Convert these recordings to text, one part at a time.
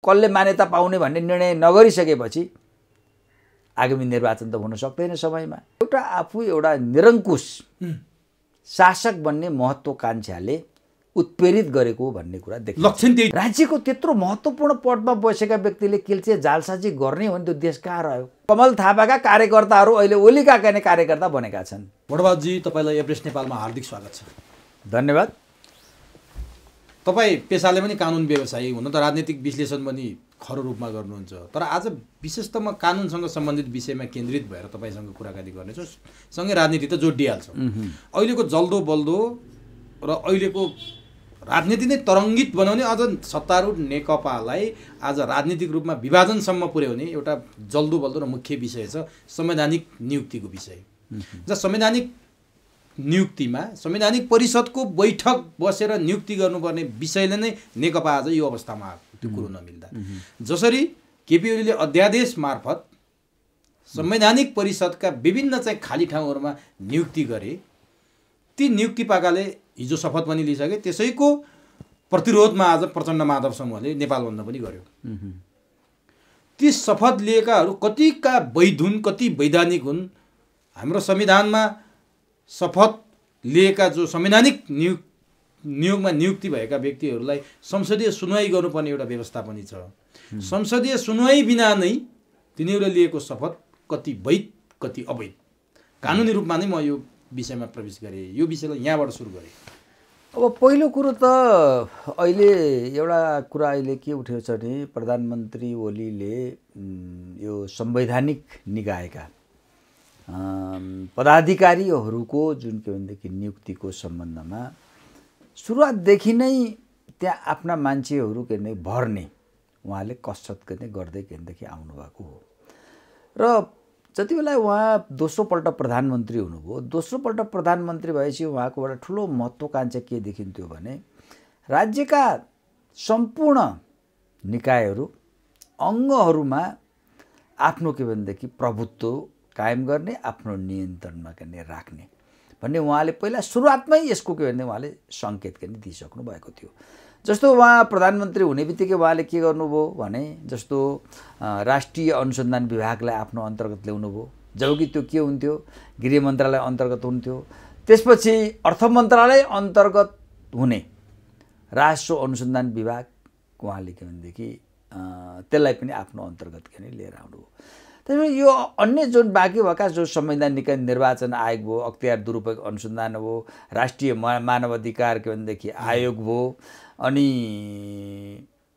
कसले मान्यता पाउने भन्ने निर्णय नगरिसकेपछि आगामी निर्वाचन त हुन सक्दैन समयमा। एउटा आफू एउटा निरङ्कुश शासक बन्ने महत्त्वकांक्षाले उत्प्रेरित गरेको भन्ने कुरा देखिन्छ। राज्यको त्यत्रो महत्त्वपूर्ण पदमा बसेका व्यक्तिले किल्चे जालसाजी गर्ने हो भने त्यो देश कहाँ रह्यो? कमल थापाका कार्यकर्ताहरू अहिले ओलीका कार्यकर्ता बनेका छन्। बडबाबुजी, तपाईँलाई एभरेस्ट नेपालमा हार्दिक स्वागत छ। धन्यवाद। तपाईँ पेसाले पनि कानुन व्यवसायी, हुन त राजनीतिक विश्लेषण पनि खरो रूपमा गर्नुहुन्छ, तर आज विशेषतः म कानुनसँग सम्बन्धित विषयमा केन्द्रित भएर तपाईँसँग कुराकानी गर्नेछु। सँगै राजनीति त जोडिहाल्छौँ। अहिलेको जल्दो बल्दो र अहिलेको राजनीति नै तरङ्गित बनाउने, अझ सत्तारूढ नेकपालाई आज राजनीतिक रूपमा विभाजनसम्म पुर्याउने एउटा जल्दो बल्दो र मुख्य विषय छ संवैधानिक नियुक्तिको विषय। जहाँ संवैधानिक नियुक्तिमा संवैधानिक परिषदको बैठक बसेर नियुक्ति गर्नुपर्ने विषयले नै नेकपा आज यो अवस्थामा आएको, त्यो कुरो नमिल्दा। जसरी केपी ओलीले अध्यादेश मार्फत संवैधानिक परिषदका विभिन्न चाहिँ खाली ठाउँहरूमा नियुक्ति गरे, ती नियुक्ति पाकाले हिजो शपथ पनि लिइसके, त्यसैको प्रतिरोधमा आज प्रचण्ड माधव समूहले नेपाल बन्द पनि गर्यो। ती शपथ लिएकाहरू कतिका वैध हुन्, कति वैधानिक हुन्? हाम्रो संविधानमा शपथ लिएका जो संवैधानिक नियोगमा नियुक्ति भएका व्यक्तिहरूलाई संसदीय सुनवाई गर्नुपर्ने एउटा व्यवस्था पनि छ। संसदीय सुनवाई बिना नै तिनीहरूले लिएको शपथ कति वैध कति अवैध, कानुनी रूपमा नै म यो विषयमा प्रवेश गरेँ। यो विषयलाई यहाँबाट सुरु गरेँ। अब पहिलो कुरो त अहिले एउटा कुरा अहिले के उठेको छ भने प्रधानमन्त्री ओलीले यो संवैधानिक निकायका पदाधिकारीहरूको जुन के भनेदेखि नियुक्तिको सम्बन्धमा सुरुवातदेखि नै त्यहाँ आफ्ना मान्छेहरू के भने भर्ने उहाँले कसरत गर्दै के भनेदेखि आउनुभएको हो। र जति बेला उहाँ दोस्रो पल्ट प्रधानमन्त्री हुनुभयो, दोस्रो पल्ट प्रधानमन्त्री भएपछि उहाँको एउटा ठुलो महत्त्वकांक्षा के देखिन्थ्यो भने राज्यका सम्पूर्ण निकायहरू अङ्गहरूमा आफ्नो के भनेदेखि प्रभुत्व कायम गर्ने, आफ्नो नियन्त्रणमा के भने राख्ने भन्ने उहाँले पहिला सुरुवातमै यसको के भने उहाँले सङ्केत के भने दिइसक्नु भएको थियो। जस्तो उहाँ प्रधानमन्त्री हुने बित्तिकै उहाँले के गर्नुभयो भने जस्तो राष्ट्रिय अनुसन्धान विभागलाई आफ्नो अन्तर्गत ल्याउनुभयो, जबकि त्यो के हुन्थ्यो गृह मन्त्रालय अन्तर्गत हुन्थ्यो। त्यसपछि अर्थ मन्त्रालय अन्तर्गत हुने राष्ट्र अनुसन्धान विभाग उहाँले के भनेदेखि त्यसलाई पनि आफ्नो अन्तर्गत के भने लिएर आउनुभयो। त्यसैले यो अन्य जुन बाँकी भएका जो संवैधानिक निर्वाचन आयोग भयो, अख्तियार दुरुपयोग अनुसन्धान हो, राष्ट्रिय मानवाधिकार के भनेदेखि आयोग भयो, अनि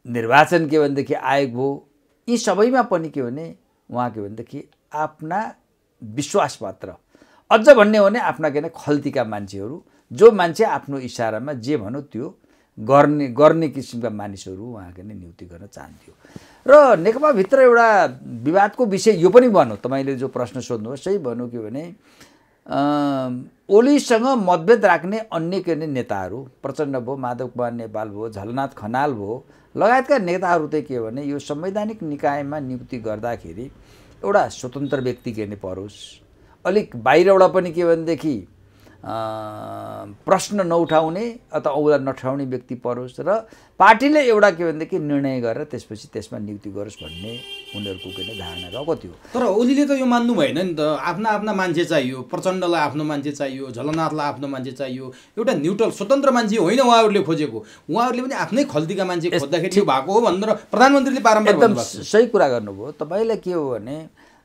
निर्वाचन के भनेदेखि आयोग भयो, यी सबैमा पनि के भने उहाँ के भनेदेखि आफ्ना विश्वासपात्र, अझ भन्ने हो भने आफ्ना के भने खल्तीका मान्छेहरू, जो मान्छे आफ्नो इसारामा जे भनौँ त्यो गर्ने किसिमका मानिसहरू उहाँ के नियुक्ति गर्न चाहन्थ्यो। र नेकपाभित्र एउटा विवादको विषय यो पनि भनौँ, तपाईँले जो प्रश्न सोध्नुभयो सही भनौँ के भने ओलीसँग मतभेद राख्ने अन्य के नेताहरू प्रचण्ड भयो, माधव कुमार नेपाल भयो, झलनाथ खनाल भयो लगायतका नेताहरू चाहिँ के भने यो संवैधानिक निकायमा नियुक्ति गर्दाखेरि एउटा स्वतन्त्र व्यक्ति के परोस्, अलिक बाहिरबाट पनि के भनेदेखि प्रश्न नउठाउने अथवा औँला नठाउने व्यक्ति परोस् र पार्टीले एउटा के भनेदेखि निर्णय गरेर त्यसपछि त्यसमा नियुक्ति गरोस् भन्ने उनीहरूको के धारणा रहेको थियो। तर ओलीले त यो मान्नु भएन नि त। आफ्ना मान्छे चाहियो, प्रचण्डलाई आफ्नो मान्छे चाहियो, झलनाथलाई आफ्नो मान्छे चाहियो, एउटा न्युट्रल स्वतन्त्र मान्छे होइन उहाँहरूले खोजेको। उहाँहरूले पनि आफ्नै खल्तीका मान्छे खोज्दाखेरि यो भएको हो भनेर प्रधानमन्त्रीले बारम्बार एकदम सही कुरा गर्नुभयो। तपाईँले के हो भने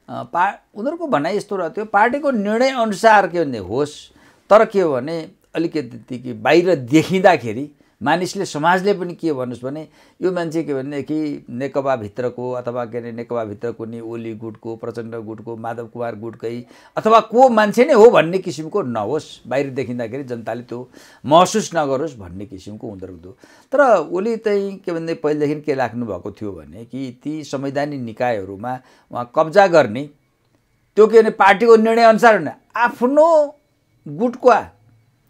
उनीहरूको भनाइ यस्तो रहथ्यो पार्टीको निर्णय अनुसार के भने होस्, तर के हो भने अलिकति बाहिर देखिँदाखेरि मानिसले समाजले पनि के भन्नुहोस् भने यो मान्छे के भनेदेखि नेकपाभित्रको अथवा के अरे नेकपाभित्रको नि ओली गुटको, प्रचण्ड गुटको, माधव कुमार गुटकै अथवा को मान्छे नै हो भन्ने किसिमको नहोस्, बाहिर देखिँदाखेरि जनताले त्यो महसुस नगरोस् भन्ने किसिमको उनीहरूको। तर ओली चाहिँ के भनेदेखि पहिलेदेखि के राख्नु भएको थियो भने कि ती संवैधानिक निकायहरूमा उहाँ कब्जा गर्ने, त्यो के भने पार्टीको निर्णय अनुसार होइन, आफ्नो गुटको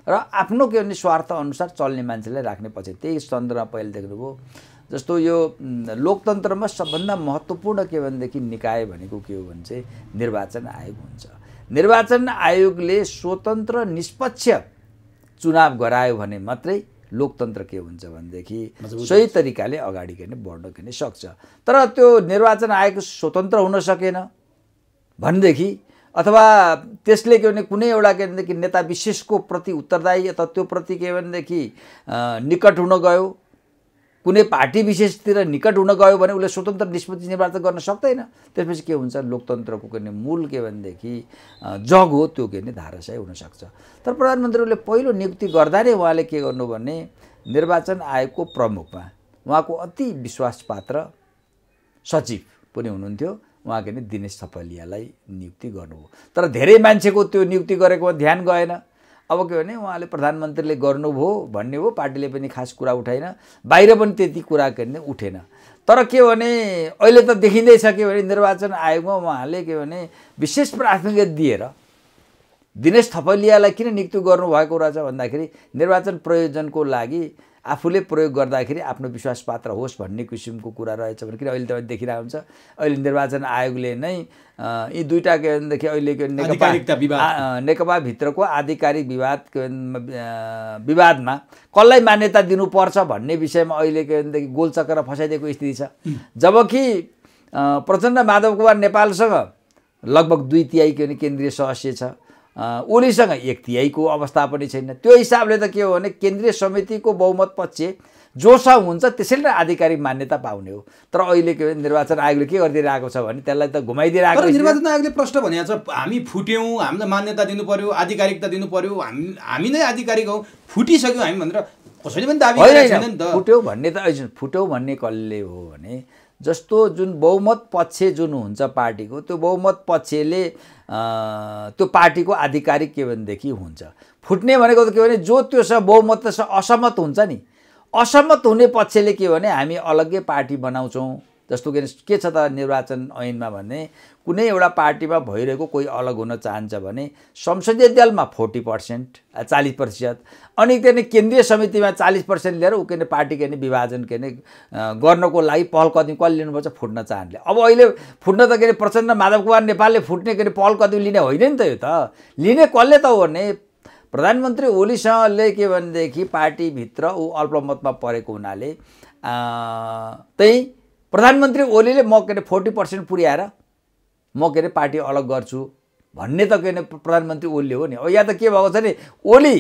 र आफ्नो के भने स्वार्थ अनुसार चल्ने मान्छेलाई राख्ने पछि त्यही सन्दर्भमा पहिले देख्नुभयो। जस्तो यो लोकतन्त्रमा सबभन्दा महत्त्वपूर्ण के भनेदेखि निकाय भनेको के हो भने चाहिँ निर्वाचन आयोग हुन्छ। निर्वाचन आयोगले स्वतन्त्र निष्पक्ष चुनाव गरायो भने मात्रै लोकतन्त्र के हुन्छ भनेदेखि सही तरिकाले अगाडि बढ्न सक्छ। तर त्यो निर्वाचन आयोग स्वतन्त्र हुन सकेन भनेदेखि अथवा त्यसले के भने कुनै एउटा के भनेदेखि नेता विशेषको प्रति उत्तरदायी अथवा त्यो प्रति के भनेदेखि निकट हुन गयो, कुनै पार्टी विशेषतिर निकट हुन गयो भने उसले स्वतन्त्र निष्पत्ति निर्वाचन गर्न सक्दैन। त्यसपछि के हुन्छ, लोकतन्त्रको के मूल के भनेदेखि जग हो त्यो के धाराशायी हुनसक्छ। तर प्रधानमन्त्रीले पहिलो नियुक्ति गर्दा नै उहाँले के गर्नु भने निर्वाचन आयोगको प्रमुखमा उहाँको अति विश्वासपात्र सचिव पनि हुनुहुन्थ्यो, उहाँ के दिनेश थपलियालाई नियुक्ति गर्नुभयो। तर धेरै मान्छेको त्यो नियुक्ति गरेकोमा ध्यान गएन। अब के भने उहाँले प्रधानमन्त्रीले गर्नुभयो भन्ने हो, पार्टीले पनि खास कुरा उठाएन, बाहिर पनि त्यति कुरा गर्ने उठेन। तर के भने अहिले त देखिँदैछ के भने निर्वाचन आयोगमा उहाँले के भने विशेष प्राथमिकता दिएर दिनेश थपलियालाई किन नियुक्ति गर्नुभएको रहेछ भन्दाखेरि निर्वाचन प्रयोजनको लागि आफूले प्रयोग गर्दाखेरि आफ्नो विश्वासपात्र होस् भन्ने किसिमको कुरा रहेछ भने किन अहिले तपाईँ देखिरहेको हुन्छ अहिले निर्वाचन आयोगले नै यी दुईटा के भनेदेखि अहिलेको नेकपा भित्रको आधिकारिक विवादमा कसलाई मान्यता दिनुपर्छ भन्ने विषयमा अहिले के भनेदेखि गोलचक्कर फसाइदिएको स्थिति छ। जबकि प्रचण्ड माधव कुमार नेपालसँग लगभग 2/3 के भने केन्द्रीय सदस्य छ, ओलीसँग 1/3 को अवस्था पनि छैन। त्यो हिसाबले त के हो भने केन्द्रीय समितिको बहुमत पक्ष जोसँग हुन्छ त्यसैले आधिकारिक मान्यता पाउने हो। तर अहिले के निर्वाचन आयोगले के गरिदिरहेको छ भने त्यसलाई त घुमाइदिरहेको छ। निर्वाचन आयोगले प्रश्न भनेको छ हामी फुट्यौँ, हामीलाई मान्यता दिनु पर्यो, आधिकारिकता दिनु पर्यो, हामी नै आधिकारिक हौ, फुटिसक्यौँ हामी भनेर कसैले पनि दाबी गरेको छैन नि त। फुट्यौँ भन्ने त फुट्यौँ भन्ने कसले हो भने जस्तो जुन बहुमत पक्ष जुन हुन्छ पार्टीको त्यो बहुमत पक्षले त्यो पार्टीको आधिकारिक के भनेदेखि हुन्छ। फुट्ने भनेको त के भने जो त्योसँग बहुमतसँग असहमत हुन्छ नि, असहमत हुने पक्षले के भने हामी अलग्गै पार्टी बनाउँछौँ। जस्तो के छ त निर्वाचन ऐनमा भने कुनै एउटा पार्टीमा भइरहेको कोही अलग हुन चाहन्छ भने संसदीय दलमा 40% 40% अनि के केन्द्रीय समितिमा 40% लिएर ऊ के पार्टी के विभाजन के गर्नको लागि पहल कदमी कसले लिनुपर्छ, फुट्न चाहनेले। अब अहिले फुट्न त के प्रचण्ड माधव कुमार नेपालले फुट्ने के पहल कदमी लिने होइन नि त। यो त लिने कसले त हो भने प्रधानमन्त्री ओलीसँगले के भनेदेखि पार्टीभित्र ऊ अल्पमतमा परेको हुनाले त्यही प्रधानमन्त्री ओलीले म के 40% पुर्याएर म के पार्टी अलग गर्छु भन्ने त के प्रधानमन्त्री ओलीले हो नि। अब यहाँ त के भएको छ नि, ओली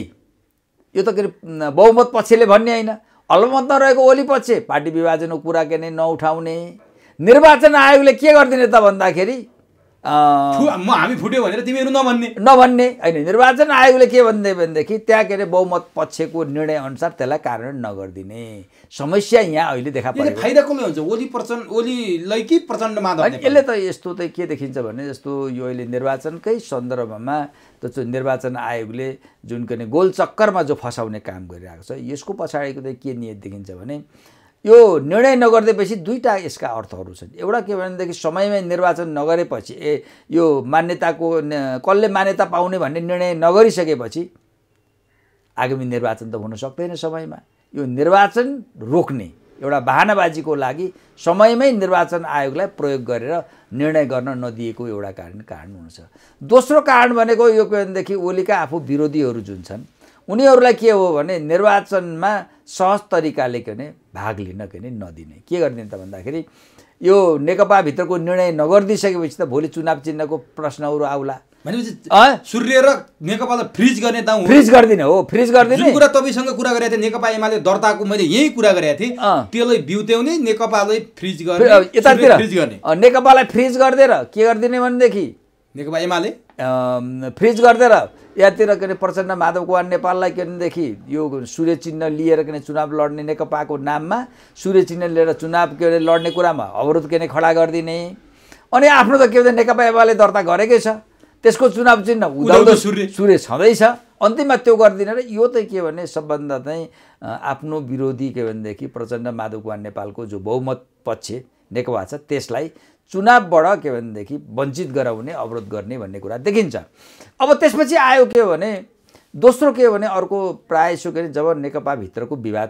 यो त के बहुमत पक्षले भन्ने होइन, अल्पमतमा रहेको ओली पक्ष पार्टी विभाजनको कुरा के नउठाउने। निर्वाचन आयोगले के गरिदिने त भन्दाखेरि हामी फुट्यो भनेर तिमीहरू नभन्ने होइन। निर्वाचन आयोगले के भन्दै भनेदेखि त्यहाँ के बहुमत पक्षको निर्णय अनुसार त्यसलाई कार्यान्वयन नगरिदिने समस्या यहाँ अहिले देखा परेको। फाइदा कसले हुन्छ, ओलीलाई कि प्रचण्ड माधव? यसले त यस्तो त के देखिन्छ भने जस्तो यो अहिले निर्वाचनकै सन्दर्भमा त निर्वाचन आयोगले जुन के गोलचक्करमा जो फसाउने काम गरिरहेको छ यसको पछाडिको त के नियत देखिन्छ भने यो निर्णय नगर्दैपछि दुईटा यसका अर्थहरू छन्। एउटा के भनेदेखि समयमै निर्वाचन नगरेपछि यो मान्यताको कसले मान्यता पाउने भन्ने निर्णय नगरिसकेपछि आगामी निर्वाचन त हुन सक्दैन समयमा। यो निर्वाचन रोक्ने एउटा बहानाबाजीको लागि समयमै निर्वाचन आयोगलाई प्रयोग गरेर निर्णय गर्न नदिएको एउटा कारण हुन्छ। दोस्रो कारण भनेको यो के भनेदेखि ओलीका आफू विरोधीहरू जुन छन् उनीहरूलाई के हो भने निर्वाचनमा सहज तरिकाले के भने भाग लिन के नदिने। के गरिदिने त भन्दाखेरि यो नेकपा भित्रको निर्णय नगरिदिइसकेपछि त भोलि चुनाव चिन्हको प्रश्नहरू आउला भनेपछि सूर्य र नेकपालाई फ्रिज गर्ने त फ्रिज गरिदिने हो। फ्रिज गरिदिने जुन कुरा तपाईँसँग कुरा गरेको थिएँ नेकपा एमाले दर्ताको मैले यही कुरा गरेको थिएँ, त्यसलाई बिउत्याउने नेकपालाई फ्रिज गर्ने यतातिर नेकपालाई फ्रिज गरिदिएर के गरिदिने भनेदेखि नेकपा एमाले फ्रिज गरिदिएर यातिर के प्रचण्ड माधव कुमार नेपाललाई के भनेदेखि यो सूर्य चिन्ह लिएर के चुनाव लड्ने नेकपाको नाममा सूर्य चिन्ह लिएर चुनाव के लड्ने कुरामा अवरोध के खडा गरिदिने। अनि आफ्नो त के भन्छ नेकपा एमाले दर्ता गरेकै छ, त्यसको चुनाव चिन्ह उदाउँदो सूर्य छँदैछ, अन्तिममा त्यो गरिदिने। र यो त के भने सबभन्दा चाहिँ आफ्नो विरोधी के भनेदेखि प्रचण्ड माधव कुमार नेपालको जो बहुमत पक्ष नेकपा छ त्यसलाई चुनावबाट के भनेदेखि वञ्चित गराउने अवरोध गर्ने भन्ने कुरा देखिन्छ। अब त्यसपछि आयो के भने दोस्रो के भने अर्को प्रायः के जब नेकपा भित्रको विवाद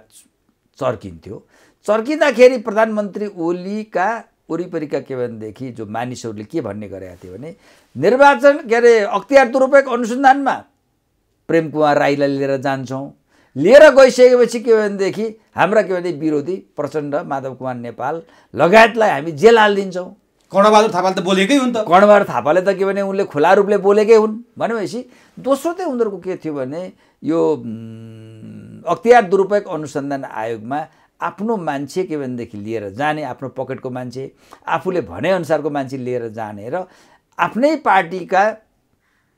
चर्किँदाखेरि प्रधानमन्त्री ओलीका वरिपरिका के भनेदेखि जो मानिसहरूले के भन्ने गरेका थिए भने निर्वाचन के अरे अख्तियार दुरुपयोग अनुसन्धानमा प्रेम कुमार राईलाई लिएर जान्छौँ, लिएर गइसकेपछि के भनेदेखि हाम्रा के भने विरोधी प्रचण्ड, माधव कुमार नेपाल लगायतलाई हामी जेल हालिदिन्छौँ। कर्णबहादुर थापाले त बोलेकै हुन् त। कर्णबहादुर थापाले त के भने उनले खुला रूपले बोलेकै हुन् भनेपछि दोस्रो चाहिँ उनीहरूको के थियो भने यो अख्तियार दुरुपयोग अनुसन्धान आयोगमा आफ्नो मान्छे के भनेदेखि लिएर जाने, आफ्नो पकेटको मान्छे, आफूले भनेअनुसारको मान्छे लिएर जाने र आफ्नै पार्टीका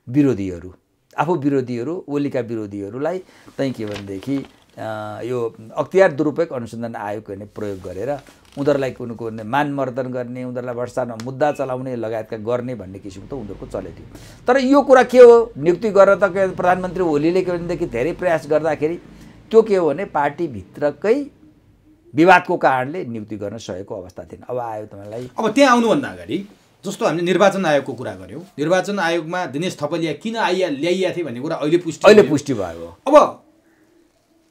विरोधीहरू, आफू विरोधीहरू, ओलीका विरोधीहरूलाई चाहिँ के भनेदेखि यो अख्तियार दुरुपयोग अनुसन्धान आयोग ने प्रयोग गरेर उनीहरूलाई कुनको मानमर्दन गर्ने, उनीहरूलाई भ्रष्टाचारमा मुद्दा चलाउने लगायतका गर्ने भन्ने किसिमको त उनीहरूको चलेथ्यो। तर यो कुरा के हो, नियुक्ति गर्न त प्रधानमन्त्री ओलीले के भनेदेखि धेरै प्रयास गर्दाखेरि त्यो के हो भने पार्टीभित्रकै विवादको कारणले नियुक्ति गर्न सकेको अवस्था थिएन। अब आयो तपाईँलाई। अब त्यहाँ आउनुभन्दा अगाडि जस्तो हामीले निर्वाचन आयोगको कुरा गऱ्यौँ, निर्वाचन आयोगमा दिनेश थपलिया किन ल्याइया थिए भन्ने कुरा अहिले पुष्टि भयो। अब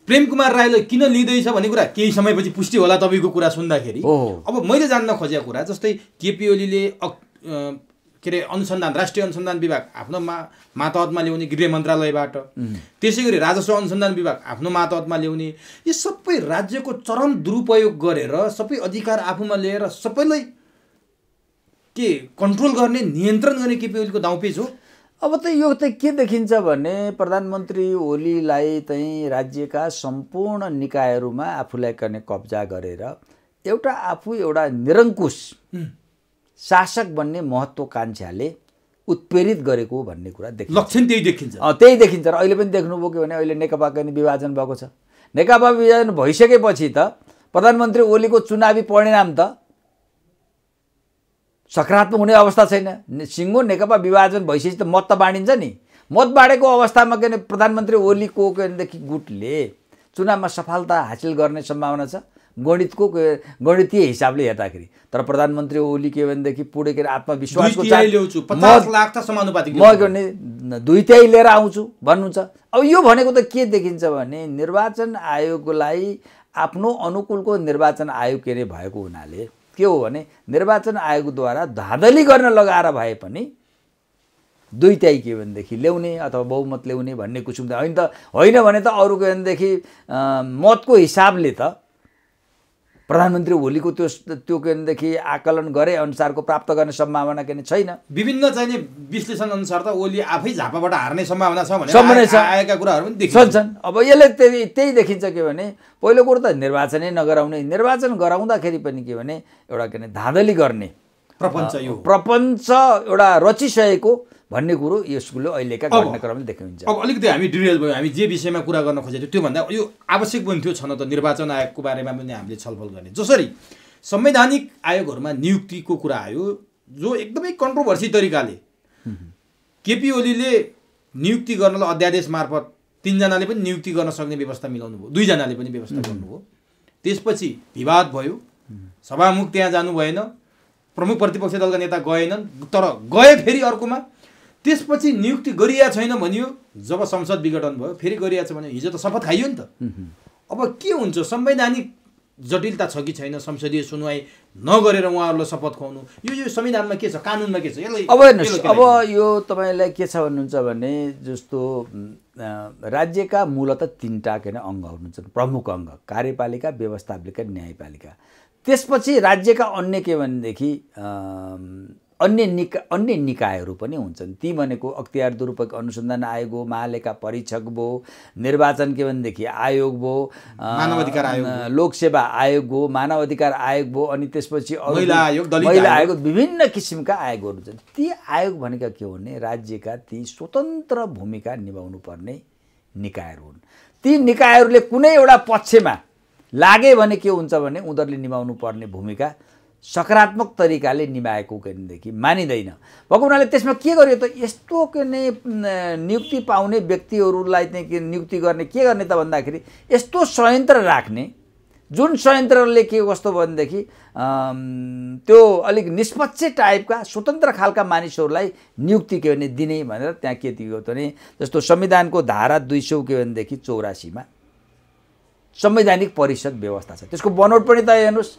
प्रेम कुमार राईले किन लिँदैछ भन्ने कुरा केही समयपछि पुष्टि होला तपाईँको कुरा सुन्दाखेरि। अब मैले जान्न खोजेको कुरा जस्तै केपी ओलीले के अरे अनुसन्धान, राष्ट्रिय अनुसन्धान विभाग आफ्नो मातहतमा ल्याउने गृह मन्त्रालयबाट, त्यसै गरी राजस्व अनुसन्धान विभाग आफ्नो मातहतमा ल्याउने, यो सबै राज्यको चरम दुरुपयोग गरेर सबै अधिकार आफूमा लिएर सबैलाई के कन्ट्रोल गर्ने, नियन्त्रण गर्ने केपी ओलीको दाउपेच हो। अब त यो त के देखिन्छ भने प्रधानमन्त्री ओलीलाई चाहिँ राज्यका सम्पूर्ण निकायहरूमा आफूलाई गर्ने कब्जा गरेर आफू एउटा निरङ्कुश शासक बन्ने महत्त्वकांक्षाले उत्प्रेरित गरेको भन्ने कुरा देखिन्छ। लक्षण त्यही देखिन्छ। त्यही देखिन्छ र अहिले पनि देख्नुभयो कि भने अहिले नेकपाको विभाजन भएको छ। नेकपा विभाजन भइसकेपछि त प्रधानमन्त्री ओलीको चुनावी परिणाम त सकारात्मक हुने अवस्था छैन। सिङ्गो नेकपा विभाजन भइसकेपछि त मत त बाँडिन्छ नि। मत बाँडेको अवस्थामा के भने प्रधानमन्त्री ओलीको के भनेदेखि गुटले चुनावमा सफलता हासिल गर्ने सम्भावना छ गणितीय हिसाबले हेर्दाखेरि। तर प्रधानमन्त्री ओली के भनेदेखि पुरै के आत्मविश्वासको म 2/3 लिएर आउँछु भन्नुहुन्छ। अब यो भनेको त के देखिन्छ भने निर्वाचन आयोगलाई आफ्नो अनुकूलको निर्वाचन आयोग के भएको हुनाले के हो भने निर्वाचन आयोगद्वारा धाँधली गर्न लगाएर भए पनि 2/3 के भनेदेखि ल्याउने अथवा बहुमत ल्याउने भन्ने किसिम त होइन भने त अरू के भनेदेखि मतको हिसाबले त प्रधानमन्त्री ओलीको त्यो के भनेदेखि आकलन गरे अनुसारको प्राप्त गर्ने सम्भावना के छैन। विभिन्न चाहिने विश्लेषण अनुसार त ओली आफै झापाबाट हार्ने सम्भावना छ भने आएका कुराहरू पनि देखिन्छन्। अब यसले त्यही देखिन्छ के भने पहिलो कुरो त निर्वाचनै नगराउने, निर्वाचन गराउँदाखेरि पनि के भने एउटा के भने धाँधली गर्ने प्रपञ्च एउटा रचिसकेको भन्ने कुरो यसले अहिलेका घटनाक्रमले देखिन्छ। अब अलिकति हामी डिटेल भयो, हामी जे विषयमा कुरा गर्न खोजेको थियो त्योभन्दा यो आवश्यक पनि थियो छन त निर्वाचन आयोगको बारेमा पनि हामीले छलफल गर्ने। जसरी संवैधानिक आयोगहरूमा नियुक्तिको कुरा आयो जो एकदमै कन्ट्रोभर्सी तरिकाले केपी ओलीले नियुक्ति गर्नलाई अध्यादेश मार्फत 3 जनाले पनि नियुक्ति गर्न सक्ने व्यवस्था मिलाउनु भयो, 2 जनाले पनि व्यवस्था गर्नुभयो। त्यसपछि विवाद भयो, सभामुख त्यहाँ जानु भएन, प्रमुख प्रतिपक्ष दलका नेता गएनन्, तर गए फेरि अर्कोमा। त्यसपछि नियुक्ति गरिया छैन भनियो, जब संसद विघटन भयो फेरि गरिया छ भने हिजो त शपथ खाइयो नि त। अब के हुन्छ, संवैधानिक जटिलता छ कि छैन, संसदीय सुनवाई नगरेर उहाँहरूलाई शपथ खुवाउनु, यो संविधानमा के छ, कानुनमा के छ? अब यो तपाईँलाई के छ भन्नुहुन्छ भने जस्तो राज्यका मूलत 3टा के अङ्ग हुनुहुन्छ, प्रमुख अङ्ग कार्यपालिका, व्यवस्थापिका, न्यायपालिका। त्यसपछि राज्यका अन्य के भनेदेखि अन्य निकायहरू पनि हुन्छन्। ती भनेको अख्तियार दुरुपयोग अनुसन्धान आयोग हो, महालेखा परीक्षक भयो, निर्वाचन के भनेदेखि आयोग भयो, मानवाधिकार आयोग, लोकसेवा आयोग हो, मानवाधिकार आयोग भयो, अनि त्यसपछि महिला आयोग, विभिन्न किसिमका आयोगहरू हुन्छन्। ती आयोग भनेका के हो भने राज्यका ती स्वतन्त्र भूमिका निभाउनु पर्ने निकायहरू हुन्। ती निकायहरूले कुनै एउटा पक्षमा लागे भने के हुन्छ भने उनीहरूले निभाउनु पर्ने भूमिका सकारात्मक तरिकाले निभाएको भनेदेखि मानिँदैन। भएको हुनाले त्यसमा के गर्यो त, यस्तो के नियुक्ति पाउने व्यक्तिहरूलाई चाहिँ नियुक्ति गर्ने के गर्ने त भन्दाखेरि यस्तो संयन्त्र राख्ने जुन संयन्त्रले के कस्तो भनेदेखि त्यो अलिक निष्पक्ष टाइपका स्वतन्त्र खालका मानिसहरूलाई नियुक्ति के भने दिने भनेर त्यहाँ के दियो त भने जस्तो संविधानको धारा 200 के भनेदेखि 84 मा संवैधानिक परिषद व्यवस्था छ। त्यसको बनोट पनि त हेर्नुहोस्,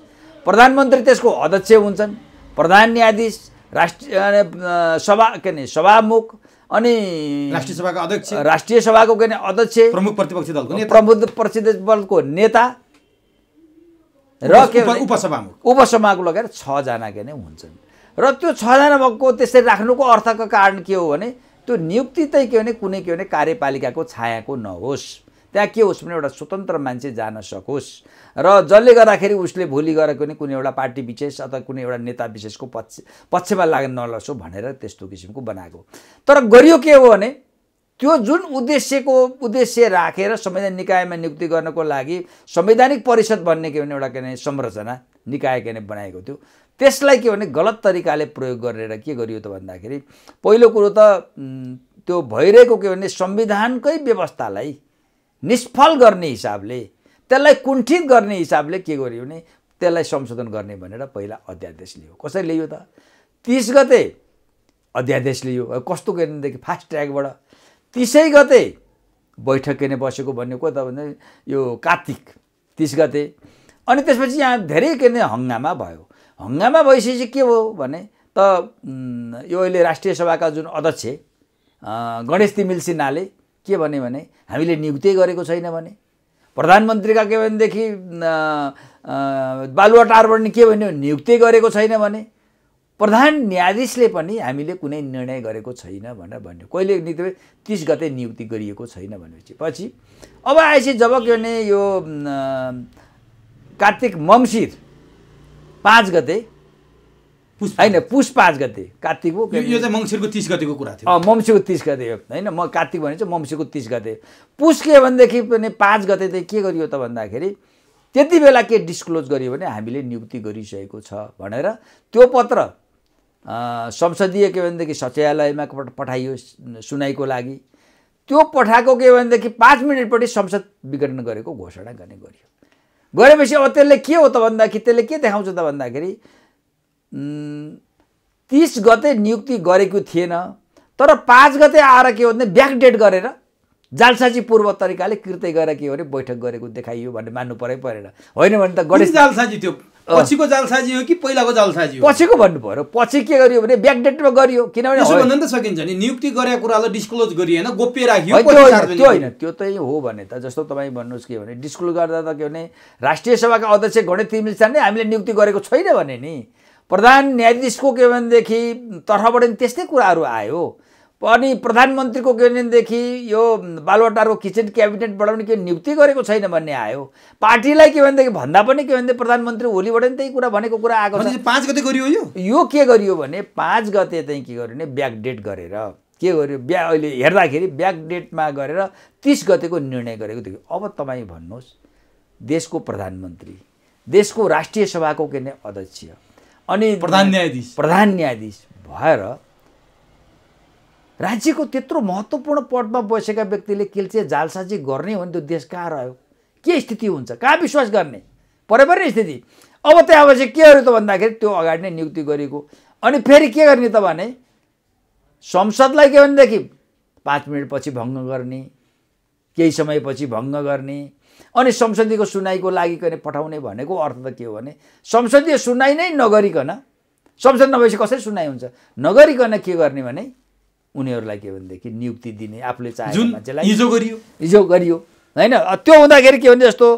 प्रधानमन्त्री त्यसको अध्यक्ष हुन्छन्, प्रधान न्यायाधीश, राष्ट्रिय सभा के भने सभामुख, अनि राष्ट्रिय सभाका अध्यक्ष, राष्ट्रिय सभाको के अध्यक्ष, प्रमुख प्रतिपक्षी दलको नेता, प्रमुख प्रतिपक्षी दलको नेता र के उपसभामुख लगेर 6 जना के हुन्छन्। र त्यो 6 जना भएको त्यसरी राख्नुको अर्थको कारण के हो भने त्यो नियुक्ति चाहिँ के भने कुनै के भने कार्यपालिकाको छायाको नहोस्, त्यहाँ के होस् भने एउटा स्वतन्त्र मान्छे जान सकोस् र जसले गर्दाखेरि उसले भोलि गएर कुनै एउटा पार्टी विशेष अथवा कुनै एउटा नेता विशेषको पक्षमा लाग्न नलसो भनेर त्यस्तो किसिमको बनाएको। तर गरियो के हो भने त्यो जुन उद्देश्य राखेर संवैधानिक निकायमा नियुक्ति गर्नको लागि संवैधानिक परिषद भन्ने के भने एउटा के संरचना निकाय के बनाएको थियो, त्यसलाई के भने गलत तरिकाले प्रयोग गरेर के गरियो त भन्दाखेरि पहिलो कुरो त त्यो भइरहेको के भने संविधानकै व्यवस्थालाई निष्फल गर्ने हिसाबले, त्यसलाई कुण्ठित गर्ने हिसाबले के गरियो भने त्यसलाई संशोधन गर्ने भनेर पहिला अध्यादेश लियो। कसरी लियो त? 30 गते अध्यादेश लियो। कस्तो गर्नेदेखि फास्ट ट्र्याकबाट 30 गते बैठक के बसेको भन्ने को त भने यो कार्तिक 30 गते। अनि त्यसपछि यहाँ धेरै के हङ्गामा भयो। हङ्गामा भइसकेपछि के हो भने त यो अहिले राष्ट्रिय सभाका जुन अध्यक्ष गणेश तिमिल सिन्हाले के भने हामीले नियुक्ति गरेको छैन भने, प्रधानमन्त्रीका के भनेदेखि बालुवाटारबाट के भन्यो नियुक्ति गरेको छैन भने, प्रधान न्यायाधीशले पनि हामीले कुनै निर्णय गरेको छैन भनेर भन्यो। कहिले नीति 30 गते नियुक्ति गरिएको छैन भनेपछि पछि अब आएपछि जब के भने यो कार्तिक मङ्सिर 5 गते होइन पुस 5 गते कार्तिक हो, यो चाहिँ मङ्सिरको 30 गतेको कुरा थियो। मङ्सिरको 30 गते हो होइन, म कार्तिक भने चाहिँ मङ्सिरको 30 गते। पुस के भनेदेखि पनि 5 गते चाहिँ के गरियो त भन्दाखेरि त्यति बेला के डिस्क्लोज गरियो भने हामीले नियुक्ति गरिसकेको छ भनेर त्यो पत्र संसदीय के भनेदेखि सचिवालयमा पठाइयो सुनाइको लागि। त्यो पठाएको के भनेदेखि 5 मिनटपछि संसद विघटन गरेको घोषणा गर्ने गरियो। गरेपछि अब त्यसले के हो त भन्दाखेरि त्यसले के देखाउँछ त भन्दाखेरि 30 गते नियुक्ति गरेको थिएन, तर 5 गते आएर के हो भने ब्याकडेट गरेर जालसाजी पूर्व तरिकाले कृत्य गरेर के हो भने बैठक गरेको देखाइयो भन्ने मान्नु परेन। होइन भने त गणेश जालसाजी त्यो पछिको जालसाजी हो कि पहिलाको जालसाजी हो? पछिको भन्नु पर्यो। पछि के गरियो भने ब्याकडेटमा गरियो, किनभने यसो भन्न त सकिन्छ नि नियुक्ति गरेको कुरालाई डिस्क्लोज गरिएन, गोप्य राखियो। त्यो होइन, त्यो चाहिँ हो भने त जस्तो तपाईँ भन्नुहोस् के भने डिस्क्लोज गर्दा त के भने राष्ट्रिय सभाका अध्यक्ष गणेश तिमिल सिन्हाले हामीले नियुक्ति गरेको छैन भने नि, प्रधान न्यायाधीशको के भनेदेखि तर्फबाट त्यस्तै कुराहरू आयो। अनि प्रधानमन्त्रीको के भनेदेखि यो बालुवाटारको किचन क्याबिनेटबाट पनि के नियुक्ति गरेको छैन भन्ने आयो। पार्टीलाई के भनेदेखि भन्दा पनि के भने प्रधानमन्त्री ओलीबाट पनि त्यही कुरा भनेको कुरा आएको छ। 5 गते गरियो यो के गरियो भने 5 गते चाहिँ के गर्यो भने ब्याकडेट गरेर के गर्यो, अहिले हेर्दाखेरि ब्याकडेटमा गरेर 30 गतेको निर्णय गरेको थियो। अब तपाईँ भन्नुहोस् देशको प्रधानमन्त्री, देशको राष्ट्रिय सभाको के ने अध्यक्ष अनि प्रधान न्यायाधीश भएर राज्यको त्यत्रो महत्त्वपूर्ण पदमा बसेका व्यक्तिले के जालसाजी गर्ने हो भने त्यो देश कहाँ रह्यो? के स्थिति हुन्छ? कहाँ विश्वास गर्ने? परेपर्ने स्थिति। अब त्यहाँ चाहिँ के गर्यो त भन्दाखेरि त्यो अगाडि नै नियुक्ति गरेको। अनि फेरि के गर्ने त भने संसदलाई के भनेदेखि 5 मिनटपछि भङ्ग गर्ने, केही समयपछि भङ्ग गर्ने, अनि संसदीयको सुनाइको लागि पठाउने भनेको अर्थ त के हो भने संसदीय सुनाइ नै नगरिकन, संसद नभएपछि कसरी सुनाइ हुन्छ, नगरिकन के गर्ने भने उनीहरूलाई के भनेदेखि नियुक्ति दिने, आफूले चाहेको मान्छेलाई हिजो गरियो होइन। त्यो हुँदाखेरि के भने जस्तो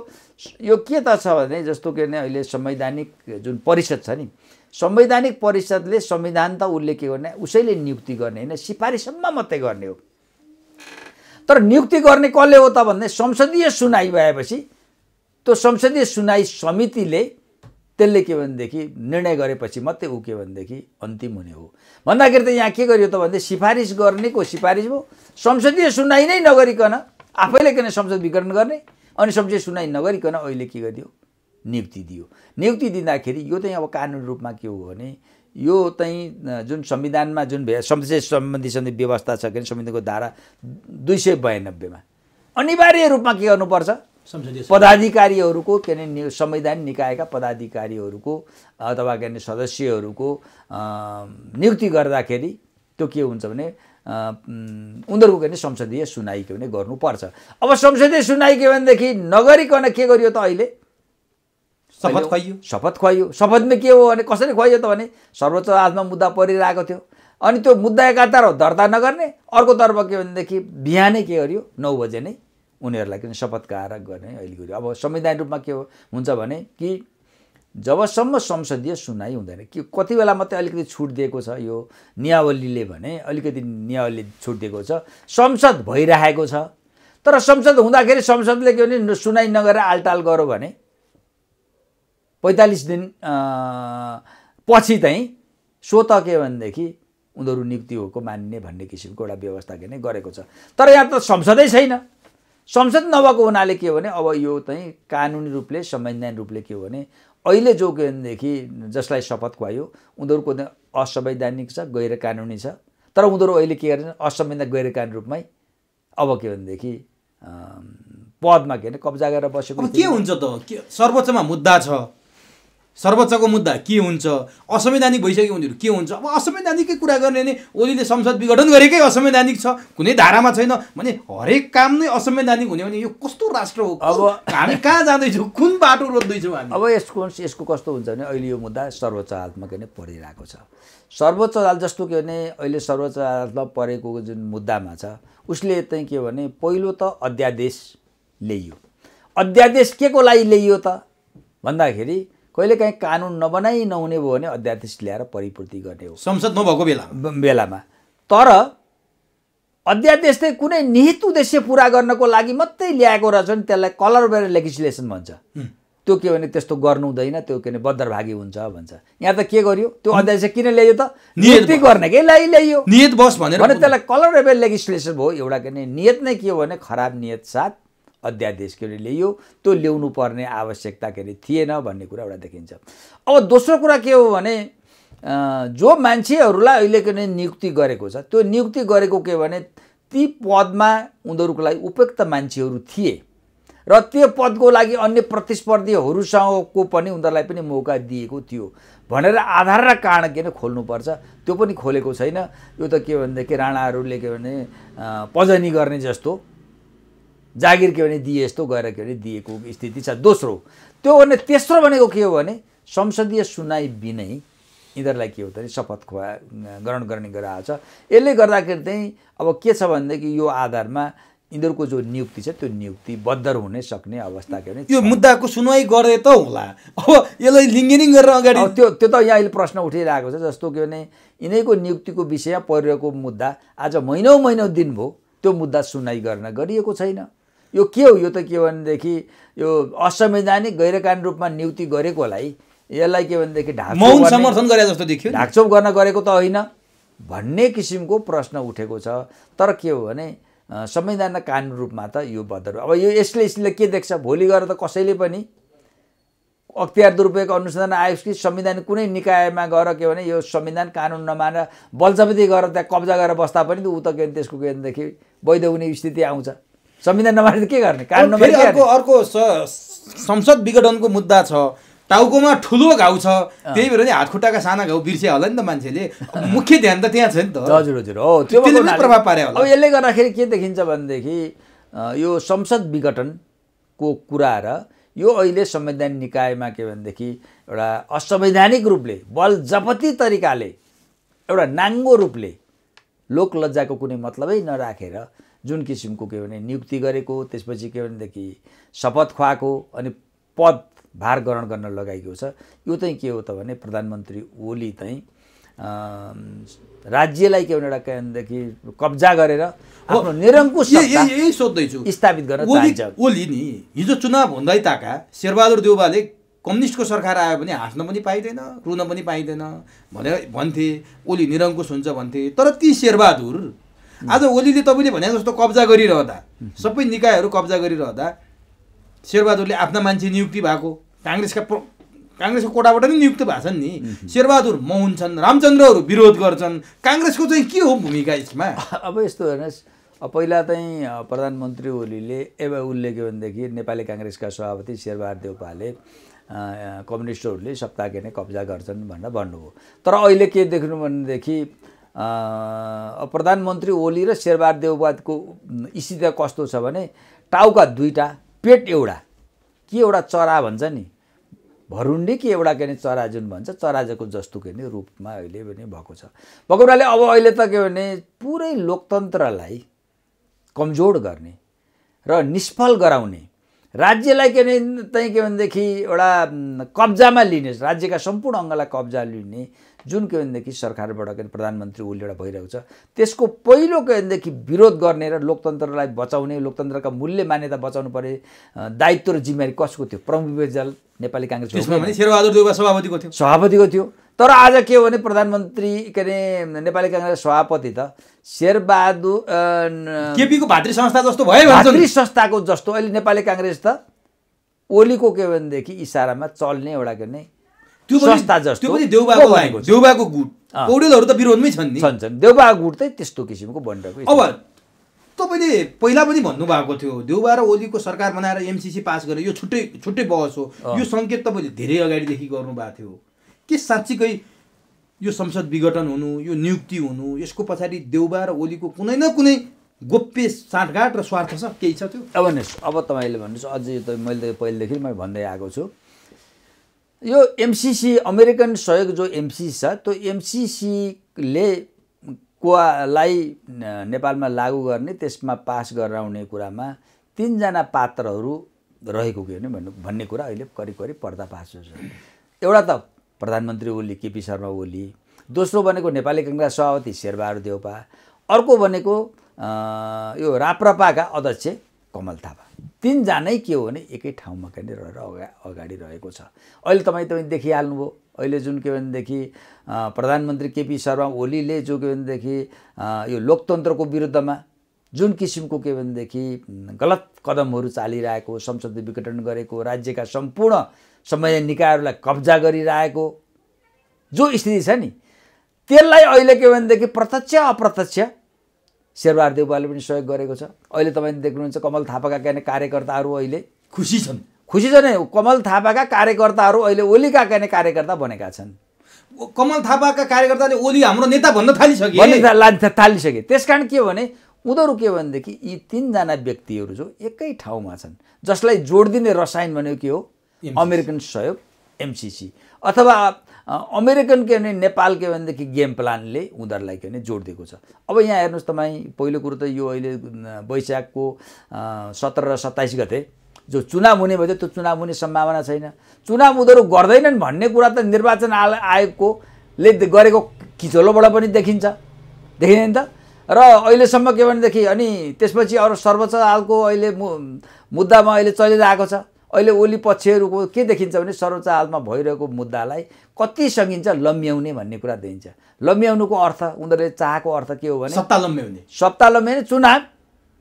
यो के त छ भने जस्तो के भने अहिले संवैधानिक जुन परिषद छ नि, संवैधानिक परिषदले संविधान त उसले के गर्ने उसैले नियुक्ति गर्ने होइन, सिफारिससम्म मात्रै गर्ने हो। तर नियुक्ति गर्ने कसले हो त भन्ने संसदीय सुनाइ भएपछि त्यो संसदीय सुनाइ समितिले त्यसले के भनेदेखि निर्णय गरेपछि मात्रै ऊ के भनेदेखि अन्तिम हुने हो। भन्दाखेरि त यहाँ के गरियो त भन्दै सिफारिस गर्नेको सिफारिस हो, संसदीय सुनाइ नै नगरिकन आफैले किन संसद विघटन गर्ने, अनि संसदीय सुनाइ नगरिकन अहिले के गरियो नियुक्ति दियो। नियुक्ति दिँदाखेरि यो चाहिँ अब कानुनी रूपमा के हो भने यो चाहिँ जुन संविधानमा जुन संसदीय सम्बन्धी व्यवस्था छ कि संविधानको धारा 292मा अनिवार्य रूपमा के गर्नुपर्छ, पदाधिकारीहरूको के अरे संवैधानिक निकायका पदाधिकारीहरूको अथवा के अरे सदस्यहरूको नियुक्ति गर्दाखेरि त्यो के हुन्छ भने उनीहरूको के अरे संसदीय सुनाइ के भने गर्नुपर्छ। अब संसदीय सुनाइ के भनेदेखि नगरिकन के गरियो त अहिले शपथ खुवाइयो। शपथमा के हो भने कसरी खुवाइयो त भने सर्वोच्च अदालतमा मुद्दा परिरहेको थियो अनि त्यो मुद्दा एकातर्फ दर्ता नगर्ने, अर्कोतर्फ के भनेदेखि बिहानै के गरियो 9 बजे नै उनीहरूलाई किन शपथ खाएर गर्ने अहिले गरियो। अब संवैधानिक रूपमा के हुन्छ भने कि जबसम्म संसदीय सुनाइ हुँदैन कि कति बेला मात्रै अलिकति छुट दिएको छ यो नियावलीले भने अलिकति नियावलीले छुट दिएको छ, संसद भइरहेको छ, तर संसद हुँदाखेरि संसदले के भने सुनाइ नगरेर आलटाल गर्यो भने 45 दिन पछि चाहिँ स्वतः के भनेदेखि उनीहरू नियुक्तिको मान्ने भन्ने किसिमको एउटा व्यवस्था के नै गरेको छ। तर यहाँ त संसदै छैन। संसद नभएको हुनाले के हो भने अब यो चाहिँ कानुनी रूपले संवैधानिक रूपले के हो भने अहिले जो के भनेदेखि जसलाई शपथ खुवायो उनीहरूको असंवैधानिक छ, गैर कानुनी छ, तर उनीहरू अहिले के गर्छन् असंवैधानिक गैर कानुनी रूपमै अब के भनेदेखि पदमा के भने कब्जा गरेर बसेको। के हुन्छ त सर्वोच्चमा मुद्दा छ, सर्वोच्चको मुद्दा के हुन्छ, असंवैधानिक भइसक्यो उनीहरू के हुन्छ। अब असंवैधानिकै कुरा गर्ने नि ओलीले संसद विघटन गरेकै असंवैधानिक छ, कुनै धारामा छैन भने हरेक काम नै असंवैधानिक हुने भने यो कस्तो राष्ट्र हो? अब हामी कहाँ जाँदैछौँ, कुन बाटो रोज्दैछौँ हामी? अब यसको कस्तो हुन्छ भने अहिले यो मुद्दा सर्वोच्च अदालतमा के भने परिरहेको छ। सर्वोच्च अदालत जस्तो के भने अहिले सर्वोच्च अदालतमा परेको जुन मुद्दामा छ उसले चाहिँ के भने पहिलो त अध्यादेश ल्याइयो। अध्यादेश के को लागि ल्याइयो त भन्दाखेरि कहिलेकाहीँ कानुन नबनाइ नहुने भयो भने अध्यादेश ल्याएर परिपूर्ति गर्ने हो संसद नभएको बेलामा। तर अध्यादेश चाहिँ कुनै निहित उद्देश्य पुरा गर्नको लागि मात्रै ल्याएको रहेछ नि, त्यसलाई कलर बेयर लेजिस्लेसन भन्छ। त्यो के भने त्यस्तो गर्नु हुँदैन, त्यो के भने बदरभागी हुन्छ भन्छ। यहाँ त के गर्यो त्यो अध्यादेश किन ल्यायो त? नियुक्ति गर्नकै लागि ल्याइयो, नियत बस भनेर त्यसलाई कलर बेयर लेजिस्लेसन भयो। एउटा के भने नियत नै के हो भने खराब नियत साथ अध्यादेश के ल्याइयो, त्यो ल्याउनु पर्ने आवश्यकता के थिएन भन्ने कुरा एउटा देखिन्छ। अब दोस्रो कुरा के हो भने जो मान्छेहरूलाई अहिले के नियुक्ति गरेको छ त्यो नियुक्ति गरेको के भने ती पदमा उनीहरूको लागि उपयुक्त मान्छेहरू थिए र त्यो पदको लागि अन्य प्रतिस्पर्धीहरूसँगको पनि उनीहरूलाई पनि मौका दिएको थियो भनेर आधार र कारण के खोल्नुपर्छ। त्यो पनि खोलेको छैन। यो त के भनेदेखि राणाहरूले के भने पजनी गर्ने जस्तो जागिर के भने दिए जस्तो गएर के भने दिएको स्थिति छ। दोस्रो त्यो भने तेस्रो भनेको के हो भने संसदीय सुनाइ बिनै यिनीहरूलाई के हो त शपथ ग्रहण गर्ने गराएको छ। यसले गर्दाखेरि चाहिँ अब के छ भनेदेखि यो आधारमा यिनीहरूको जो नियुक्ति छ त्यो नियुक्ति बद्दर हुने सक्ने अवस्था के भने यो मुद्दाको सुनवाई गर्दै त होला। अब यसलाई लिङ्गिनिङ गरेर अगाडि त्यो त यहाँ अहिले प्रश्न उठिरहेको छ। जस्तो के भने यिनीहरूको नियुक्तिको विषयमा परिरहेको मुद्दा आज महिनौँ दिन भयो, त्यो मुद्दा सुनाइ गर्न गरिएको छैन। यो के हो? यो त के भनेदेखि यो असंवैधानिक गैर कानुनी रूपमा नियुक्ति गरेकोलाई यसलाई के भनेदेखि मौन समर्थन गरे जस्तो देखियो, ढाकछोप गर्न गरेको त होइन भन्ने किसिमको प्रश्न उठेको छ। तर के हो भने संवैधानिक कानुनी रूपमा त यो बदर। अब यो यसले के देख्छ भोलि गएर त कसैले पनि अख्तियार दुरुपयोग अनुसन्धान आयोग कि संवैधानिक कुनै निकायमा गएर के भने यो संविधान कानुन नमानेर बलजबती गरेर त्यहाँ कब्जा गरेर बस्दा पनि ऊ त के त्यसको के भनेदेखि वैध हुने स्थिति आउँछ। संविधान नमानेर के गर्ने? कानुन नमानेर अर्को संसद विघटनको मुद्दा छ, टाउकोमा ठुलो घाउ छ, त्यही भएर नि हातखुट्टाका साना घाउ बिर्स्या होला नि त मान्छेले। मुख्य ध्यान त त्यहाँ छ नि त। हजुर हो, त्यो प्रभाव पार्यो होला। अब यसले गर्दाखेरि के देखिन्छ भनेदेखि यो संसद विघटनको कुरा र यो अहिले संवैधानिक निकायमा के भनेदेखि एउटा असंवैधानिक रूपले बलजबती तरिकाले एउटा नाङ्गो रूपले लोकलज्जाको कुनै मतलबै नराखेर जुन किसिमको के भने नियुक्ति गरेको, त्यसपछि के भनेदेखि शपथ खुवाएको अनि पद भार ग्रहण गर्न लगाइएको छ। यो चाहिँ के हो त भने प्रधानमन्त्री ओली चाहिँ राज्यलाई के भने एउटा के भनेदेखि कब्जा गरेर आफ्नो निरङ्कुश सत्ता यही सोध्दैछु स्थापित गर्न चाहन्छ। ओली नि हिजो चुनाव हुँदै ताका शेरबहादुर देउवाले कम्युनिस्टको सरकार आयो भने हाँस्न पनि पाइँदैन, रुन पनि पाइँदैन भनेर भन्थे। ओली निरङ्कुश हुन्छ भन्थे। तर ती शेरबहादुर आज ओलीले तपाईँले भने जस्तो कब्जा गरिरहँदा, सबै निकायहरू कब्जा गरिरहँदा शेरबहादुरले आफ्ना मान्छे नियुक्ति भएको, काङ्ग्रेसको कोटाबाट नि नियुक्त भएछन् नि। शेरबहादुर मौन छन्, रामचन्द्रहरू विरोध गर्छन्। काङ्ग्रेसको चाहिँ के हो भूमिका यसमा? अब यस्तो हेर्नुहोस्, पहिला चाहिँ प्रधानमन्त्री ओलीले उसले के भनेदेखि नेपाली काङ्ग्रेसका सभापति शेरबहादुर देउपाले कम्युनिस्टहरूले सत्ता के नै कब्जा गर्छन् भनेर भन्नुभयो। तर अहिले के देख्नु भनेदेखि प्रधानमन्त्री ओली र शेरबहादुर देउपाको स्थिति कस्तो छ भने टाउका दुईटा पेट एउटा, के एउटा चरा भन्छ नि भरुण्डी कि एउटा के भने चरा जुन भन्छ चराजको जस्तो के भने रूपमा अहिले पनि भएको छ। भएको हुनाले अब अहिले त के भने पुरै लोकतन्त्रलाई कमजोर गर्ने र निष्फल गराउने, राज्यलाई के भने चाहिँ के भनेदेखि एउटा कब्जामा लिने, राज्यका सम्पूर्ण अङ्गलाई कब्जा लिने जुन के भनेदेखि सरकारबाट के प्रधानमन्त्री ओली एउटा भइरहेको छ, त्यसको पहिलो के भनेदेखि विरोध गर्ने र लोकतन्त्रलाई बचाउने, लोकतन्त्रका मूल्य मान्यता बचाउनु पर्ने दायित्व र जिम्मेवारी कसको थियो? प्रमुख विवेचन नेपाली काङ्ग्रेस शेरबहादुर देउवा सभापतिको थियो। तर आज के हो भने प्रधानमन्त्री के अरे नेपाली काङ्ग्रेस सभापति त शेरबहादुर केपीको भातृ संस्था जस्तो भयो भन्छ। भातृ संस्थाको जस्तो अहिले नेपाली काङ्ग्रेस त ओलीको के भनेदेखि इसारामा चल्ने एउटा के भने संस्था जस्तो। त्यो पनि देउबाको गुट, पौडेलहरू त विरोधमै छन् नि। छन् देउबाको गुट चाहिँ त्यस्तो किसिमको बनिरहेको। अब तपाईँले पहिला पनि भन्नुभएको थियो देउबा र ओलीको सरकार बनाएर एमसिसी पास गरे, यो छुट्टै बहस हो, यो सङ्केत तपाईँले धेरै अगाडिदेखि गर्नुभएको थियो। के साँच्चीकै यो संसद विघटन हुनु, यो नियुक्ति हुनु, यसको पछाडि देउबा र ओलीको कुनै न कुनै गोप्य साँठगाँठ र स्वार्थ छ, केही छ त्यो? अब भन्नुहोस्, अब तपाईँले भन्नुहोस्, अझै त मैले पहिलेदेखि मैले भन्दै आएको छु, यो एमसिसी अमेरिकन सहयोग जो एमसिसी छ त्यो एमसिसीले कोलाई नेपालमा लागू गर्ने, त्यसमा पास गराउने कुरामा 3 जना पात्रहरू रहेको के भन्ने कुरा अहिले करिब करिब पर्दाफास छ। एउटा त प्रधानमन्त्री ओली केपी शर्मा ओली, दोस्रो भनेको नेपाली काङ्ग्रेस सभापति शेरबहादुर देउवा, अर्को भनेको यो राप्रपाका अध्यक्ष कमल थापा। 3 जनै के हो भने एकै ठाउँमा पनि रहेर अगाडि रहेको छ। अहिले तपाईँ देखिहाल्नुभयो, अहिले जुन के भनेदेखि प्रधानमन्त्री केपी शर्मा ओलीले जो के भनेदेखि यो लोकतन्त्रको विरुद्धमा जुन किसिमको के भनेदेखि गलत कदमहरू चालिरहेको, संसद विघटन गरेको, राज्यका सम्पूर्ण समय निकायहरूलाई कब्जा गरिरहेको जो स्थिति छ नि, त्यसलाई अहिले के भनेदेखि प्रत्यक्ष अप्रत्यक्ष शेरबहादुर देउवाले पनि सहयोग गरेको छ। अहिले तपाईँ देख्नुहुन्छ कमल थापाका कार्यकर्ताहरू अहिले खुसी छन्। कमल थापाका कार्यकर्ताहरू अहिले ओलीका कार्यकर्ता बनेका छन्। कमल थापाका कार्यकर्ताले ओली हाम्रो नेता भन्न थालिसके। त्यसकारण के हो भने उनीहरू के भनेदेखि यी 3 जना व्यक्तिहरू जो एकै ठाउँमा छन्, जसलाई जोड दिने रसायन भनेको के हो? अमेरिकन सहयोग एमसिसी अथवा अमेरिकन के भने नेपाल के भनेदेखि गेम प्लानले उनीहरूलाई के भने जोड दिएको छ। अब यहाँ हेर्नुहोस् तपाईँ, पहिलो कुरो त यो अहिले वैशाखको 17 र 27 गते जो चुनाव हुने भयो त्यो चुनाव हुने सम्भावना छैन। चुनाव उनीहरू गर्दैनन् भन्ने कुरा त निर्वाचन आयोगले गरेको किचोलोबाट पनि देखिँदैन त। र अहिलेसम्म के भनेदेखि अनि त्यसपछि अरू सर्वोच्च अदालतको अहिले मुद्दामा अहिले चलिरहेको छ। अहिले ओली पक्षहरूको के देखिन्छ भने सर्वोच्च अदालतमा भइरहेको मुद्दालाई कति सकिन्छ लम्ब्याउने भन्ने कुरा देखिन्छ। लम्ब्याउनुको अर्थ उनीहरूले चाहेको अर्थ के हो भने सत्ता लम्ब्याउने, चुनाव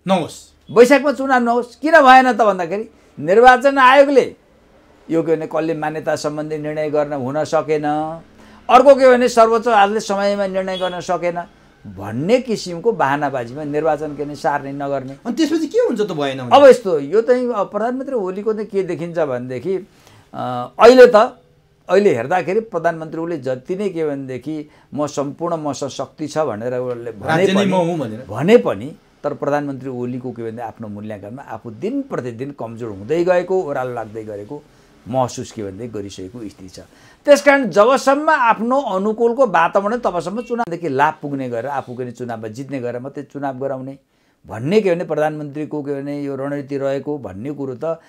नहोस्, वैशाखमा चुनाव नहोस्। किन भएन त भन्दाखेरि निर्वाचन आयोगले यो के भने कसले मान्यता सम्बन्धी निर्णय गर्न हुन सकेन, अर्को के भने सर्वोच्च अदालतले समयमा निर्णय गर्न सकेन भन्ने किसिमको बहानाबाजीमा निर्वाचन के सार्ने नगर्ने। अनि त्यसपछि के हुन्छ त? भएन अब यस्तो यो चाहिँ प्रधानमन्त्री ओलीको चाहिँ के देखिन्छ भनेदेखि अहिले हेर्दाखेरि प्रधानमन्त्री ओली जति नै के भनेदेखि मसँग शक्ति छ भनेर भने पनि तर प्रधानमन्त्री ओलीको के भने आफ्नो मूल्याङ्कनमा आफू दिन प्रतिदिन कमजोर हुँदै गएको, ओह्रालो लाग्दै गरेको महसुस के भन्दै गरिसकेको स्थिति छ। त्यसकारण जबसम्म आफ्नो अनुकूलको वातावरण तबसम्म चुनावदेखि लाभ पुग्ने गरेर आफू के चुनावमा जित्ने गरेर मात्रै चुनाव गराउने भन्ने के भने प्रधानमन्त्रीको के भने यो रणनीति रहेको भन्ने कुरो त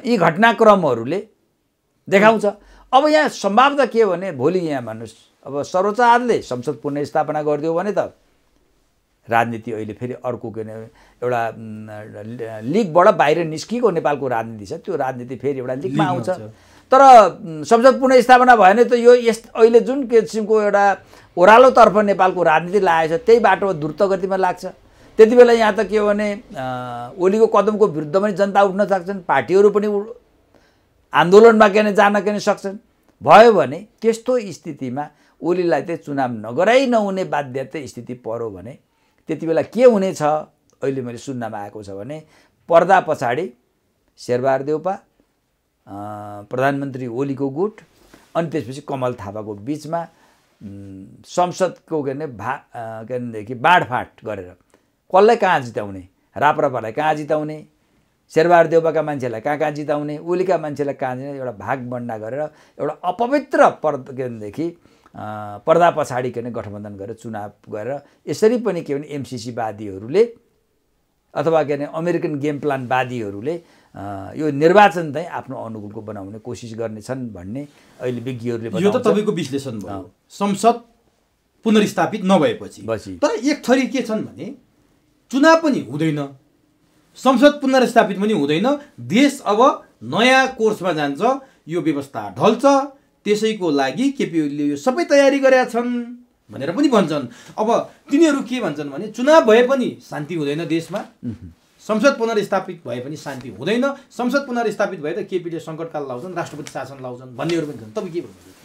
यी घटनाक्रमहरूले देखाउँछ। अब यहाँ सम्भावना के हो भने भोलि यहाँ भन्नुहोस्, अब सर्वोच्च अदालतले संसद पुनर्स्थापना गरिदियो भने त राजनीति अहिले फेरि अर्को के एउटा लिगबाट बाहिर निस्किएको नेपालको राजनीति छ, त्यो राजनीति फेरि एउटा लिगमा आउँछ। तर संसद पुनर्स्थापना भयो भने त यो अहिले जुन किसिमको एउटा ओह्रालोतर्फ नेपालको राजनीति लागेको छ त्यही बाटो द्रुत गतिमा लाग्छ। त्यति बेला यहाँ त के हो भने ओलीको कदमको विरुद्ध पनि जनता उठ्न सक्छन्, पार्टीहरू पनि आन्दोलनमा के जान सक्छन्। भयो भने त्यस्तो स्थितिमा ओलीलाई चाहिँ चुनाव नगराइ नहुने बाध्यता स्थिति पर्यो भने त्यति बेला के हुनेछ अहिले मैले सुन्नमा आएको छ भने पर्दा पछाडि शेरबहादुर देउवा, प्रधानमन्त्री ओलीको गुट अनि त्यसपछि कमल थापाको बिचमा संसदको के भनेदेखि बाँडफाँड गरेर कसलाई कहाँ जिताउने, राप्रपालाई कहाँ जिताउने, शेरबहादुर देउपाका मान्छेलाई कहाँ जिताउने, ओलीका मान्छेलाई कहाँ जिताउने, एउटा भागबन्डा गरेर एउटा अपवित्र के भनेदेखि पर्दा पछाडि के भने गठबन्धन गरेर चुनाव गरेर यसरी पनि के भने एमसिसीवादीहरूले अथवा के भने अमेरिकन गेम प्लानवादीहरूले यो निर्वाचन चाहिँ आफ्नो अनुकूलको बनाउने कोसिस गर्नेछन् भन्ने अहिले विज्ञहरूले यो त तपाईँको विश्लेषण भयो संसद पुनर्स्थापित नभएपछि। तर एक थरी के छन् भने चुनाव पनि हुँदैन, संसद पुनर्स्थापित पनि हुँदैन, देश अब नयाँ कोर्समा जान्छ, यो व्यवस्था ढल्छ, त्यसैको लागि केपी ओलीले यो सबै तयारी गरेका छन् भनेर पनि भन्छन्। अब तिनीहरू के भन्छन् भने चुनाव भए पनि शान्ति हुँदैन देशमा, संसद पुनर्स्थापित भए पनि शान्ति हुँदैन, संसद पुनर्स्थापित भए त केपीले सङ्कटकाल लाउँछन्, राष्ट्रपति शासन लाउँछन् भन्नेहरू पनि छन्। तपाईँ के भन्नुहुन्छ?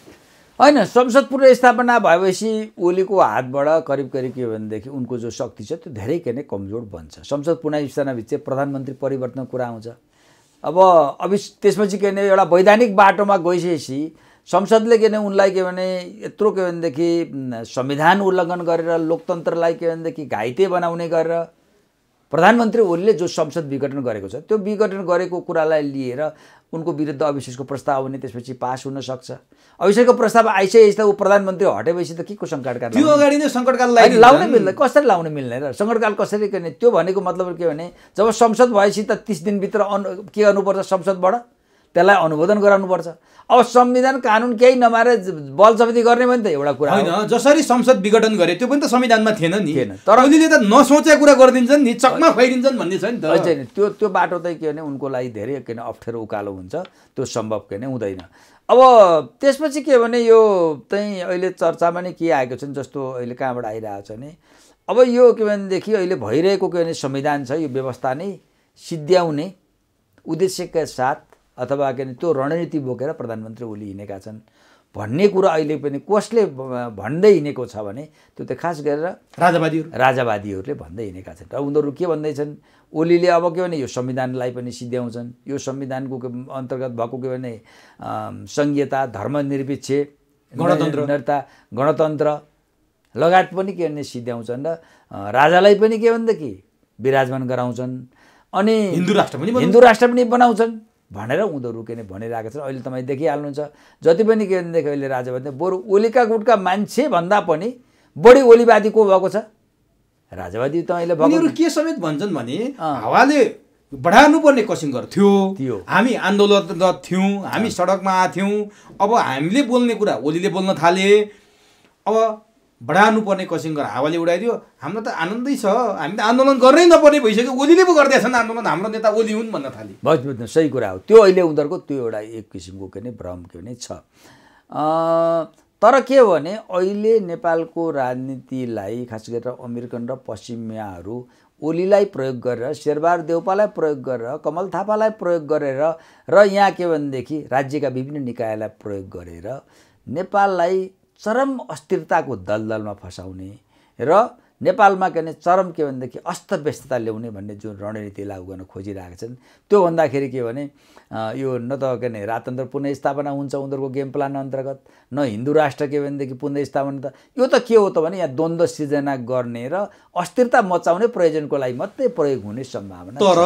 होइन, संसद पुनर्स्थापना भएपछि ओलीको हातबाट करिब के भनेदेखि उनको जो शक्ति छ त्यो धेरै के नै कमजोर बन्छ। संसद पुनर्स्थापनापछि प्रधानमन्त्री परिवर्तनको कुरा आउँछ। अब त्यसपछि के भने एउटा वैधानिक बाटोमा गइसकेपछि संसदले के भने उनलाई के भने यत्रो के भनेदेखि संविधान उल्लङ्घन गरेर लोकतन्त्रलाई के भनेदेखि घाइते बनाउने गरेर प्रधानमन्त्री ओलीले जो संसद विघटन गरेको छ त्यो विघटन गरेको कुरालाई लिएर उनको विरुद्ध अविश्वासको प्रस्ताव हुने, त्यसपछि पास हुन सक्छ। अविश्वासको प्रस्ताव आइसकेपछि त ऊ प्रधानमन्त्री हटेपछि त के को सङ्कटकाल त्यो अगाडि नै सङ्कटकाल लाउनै मिल्दैन, कसरी लाउन मिल्दैन र सङ्कटकाल कसरी गर्ने? त्यो भनेको मतलब के भने जब संसद भएपछि त 30 दिनभित्र के गर्नुपर्छ, संसदबाट त्यसलाई अनुमोदन गराउनुपर्छ। अब संविधान कानुन केही नमारे बल जबती गर्ने भने त एउटा कुरा होइन। जसरी संसद विघटन गरे त्यो पनि त संविधानमा थिएन नि, तर उनीले त नसोचेको कुरा गरिदिन्छन् नि, चकमा खुवाइदिन्छन् भन्ने छ नि त। होइन, त्यो बाटो चाहिँ के भने उनको लागि धेरै के अप्ठ्यारो उकालो हुन्छ, त्यो सम्भव के नै हुँदैन। अब त्यसपछि के भने यो चाहिँ अहिले चर्चामा नै के आएको छ जस्तो अहिले कहाँबाट आइरहेको छ भने अब यो के भनेदेखि अहिले भइरहेको के भने संविधान छ यो व्यवस्था नै सिद्ध्याउने उद्देश्यका साथ अथवा के त्यो रणनीति बोकेर प्रधानमन्त्री ओली हिँडेका छन् भन्ने कुरा अहिले पनि कसले भन्दै हिँडेको छ भने त्यो त खास गरेर राजावादीहरूले भन्दै हिँडेका छन्। र उनीहरू के भन्दैछन्, ओलीले अब के भने यो संविधानलाई पनि सिद्ध्याउँछन्, यो संविधानको अन्तर्गत भएको के भने संघीयता, धर्मनिरपेक्ष, गणतन्त्र लगायत पनि के भने सिद्ध्याउँछन् र राजालाई पनि के भनेदेखि विराजमान गराउँछन् अनि हिन्दू राष्ट्र पनि बनाउँछन् भनेर उनीहरू के भनिरहेका छन्। अहिले तपाईँ देखिहाल्नुहुन्छ जति पनि के भनेदेखि अहिले राजावादी बरु ओलीका गुटका मान्छे भन्दा पनि बढी ओलीवादी को भएको छ, राजावादी त अहिले उनीहरू के समेत भन्छन् भने हावाले बढाउनुपर्ने कसिङ्गर थियो, हामी आन्दोलनरत थियौँ, हामी सडकमा आथ्यौँ, अब हामीले बोल्ने कुरा ओलीले बोल्न थाले, अब बढाउनुपर्ने कसिङ्गर हावाले उडाइदियो, हाम्रो त आनन्दै छ, हामी त आन्दोलन गर्नै नपर्ने भइसक्यो, ओलीले पो गर्दैछन् आन्दोलन, हाम्रो नेता ओली हुन् भन्न थाले। बुझ्नु सही कुरा हो, त्यो अहिले उनीहरूको त्यो एउटा एक किसिमको के नै भ्रम के नै छ। तर के हो भने अहिले नेपालको राजनीतिलाई खास गरेर अमेरिकन र पश्चिमियाहरू ओलीलाई प्रयोग गरेर, शेरबहादुर देउपालाई प्रयोग गरेर, कमल थापालाई प्रयोग गरेर र यहाँ के भनेदेखि राज्यका विभिन्न निकायलाई प्रयोग गरेर नेपाललाई चरम अस्थिरताको दलदलमा फसाउने र नेपालमा के भने चरम के भनेदेखि अस्तव्यस्तता ल्याउने भन्ने जुन रणनीति लागू गर्न खोजिरहेका छन्। त्यो भन्दाखेरि के भने यो न त के भने राजतन्त्र पुनर्स्थापना हुन्छ उनीहरूको गेम प्लान अन्तर्गत, न हिन्दू राष्ट्र के भनेदेखि पुनर्स्थापना, त यो त के हो त भने यहाँ द्वन्द्व सिर्जना गर्ने र अस्थिरता मचाउने प्रयोजनको लागि मात्रै प्रयोग हुने सम्भावना। तर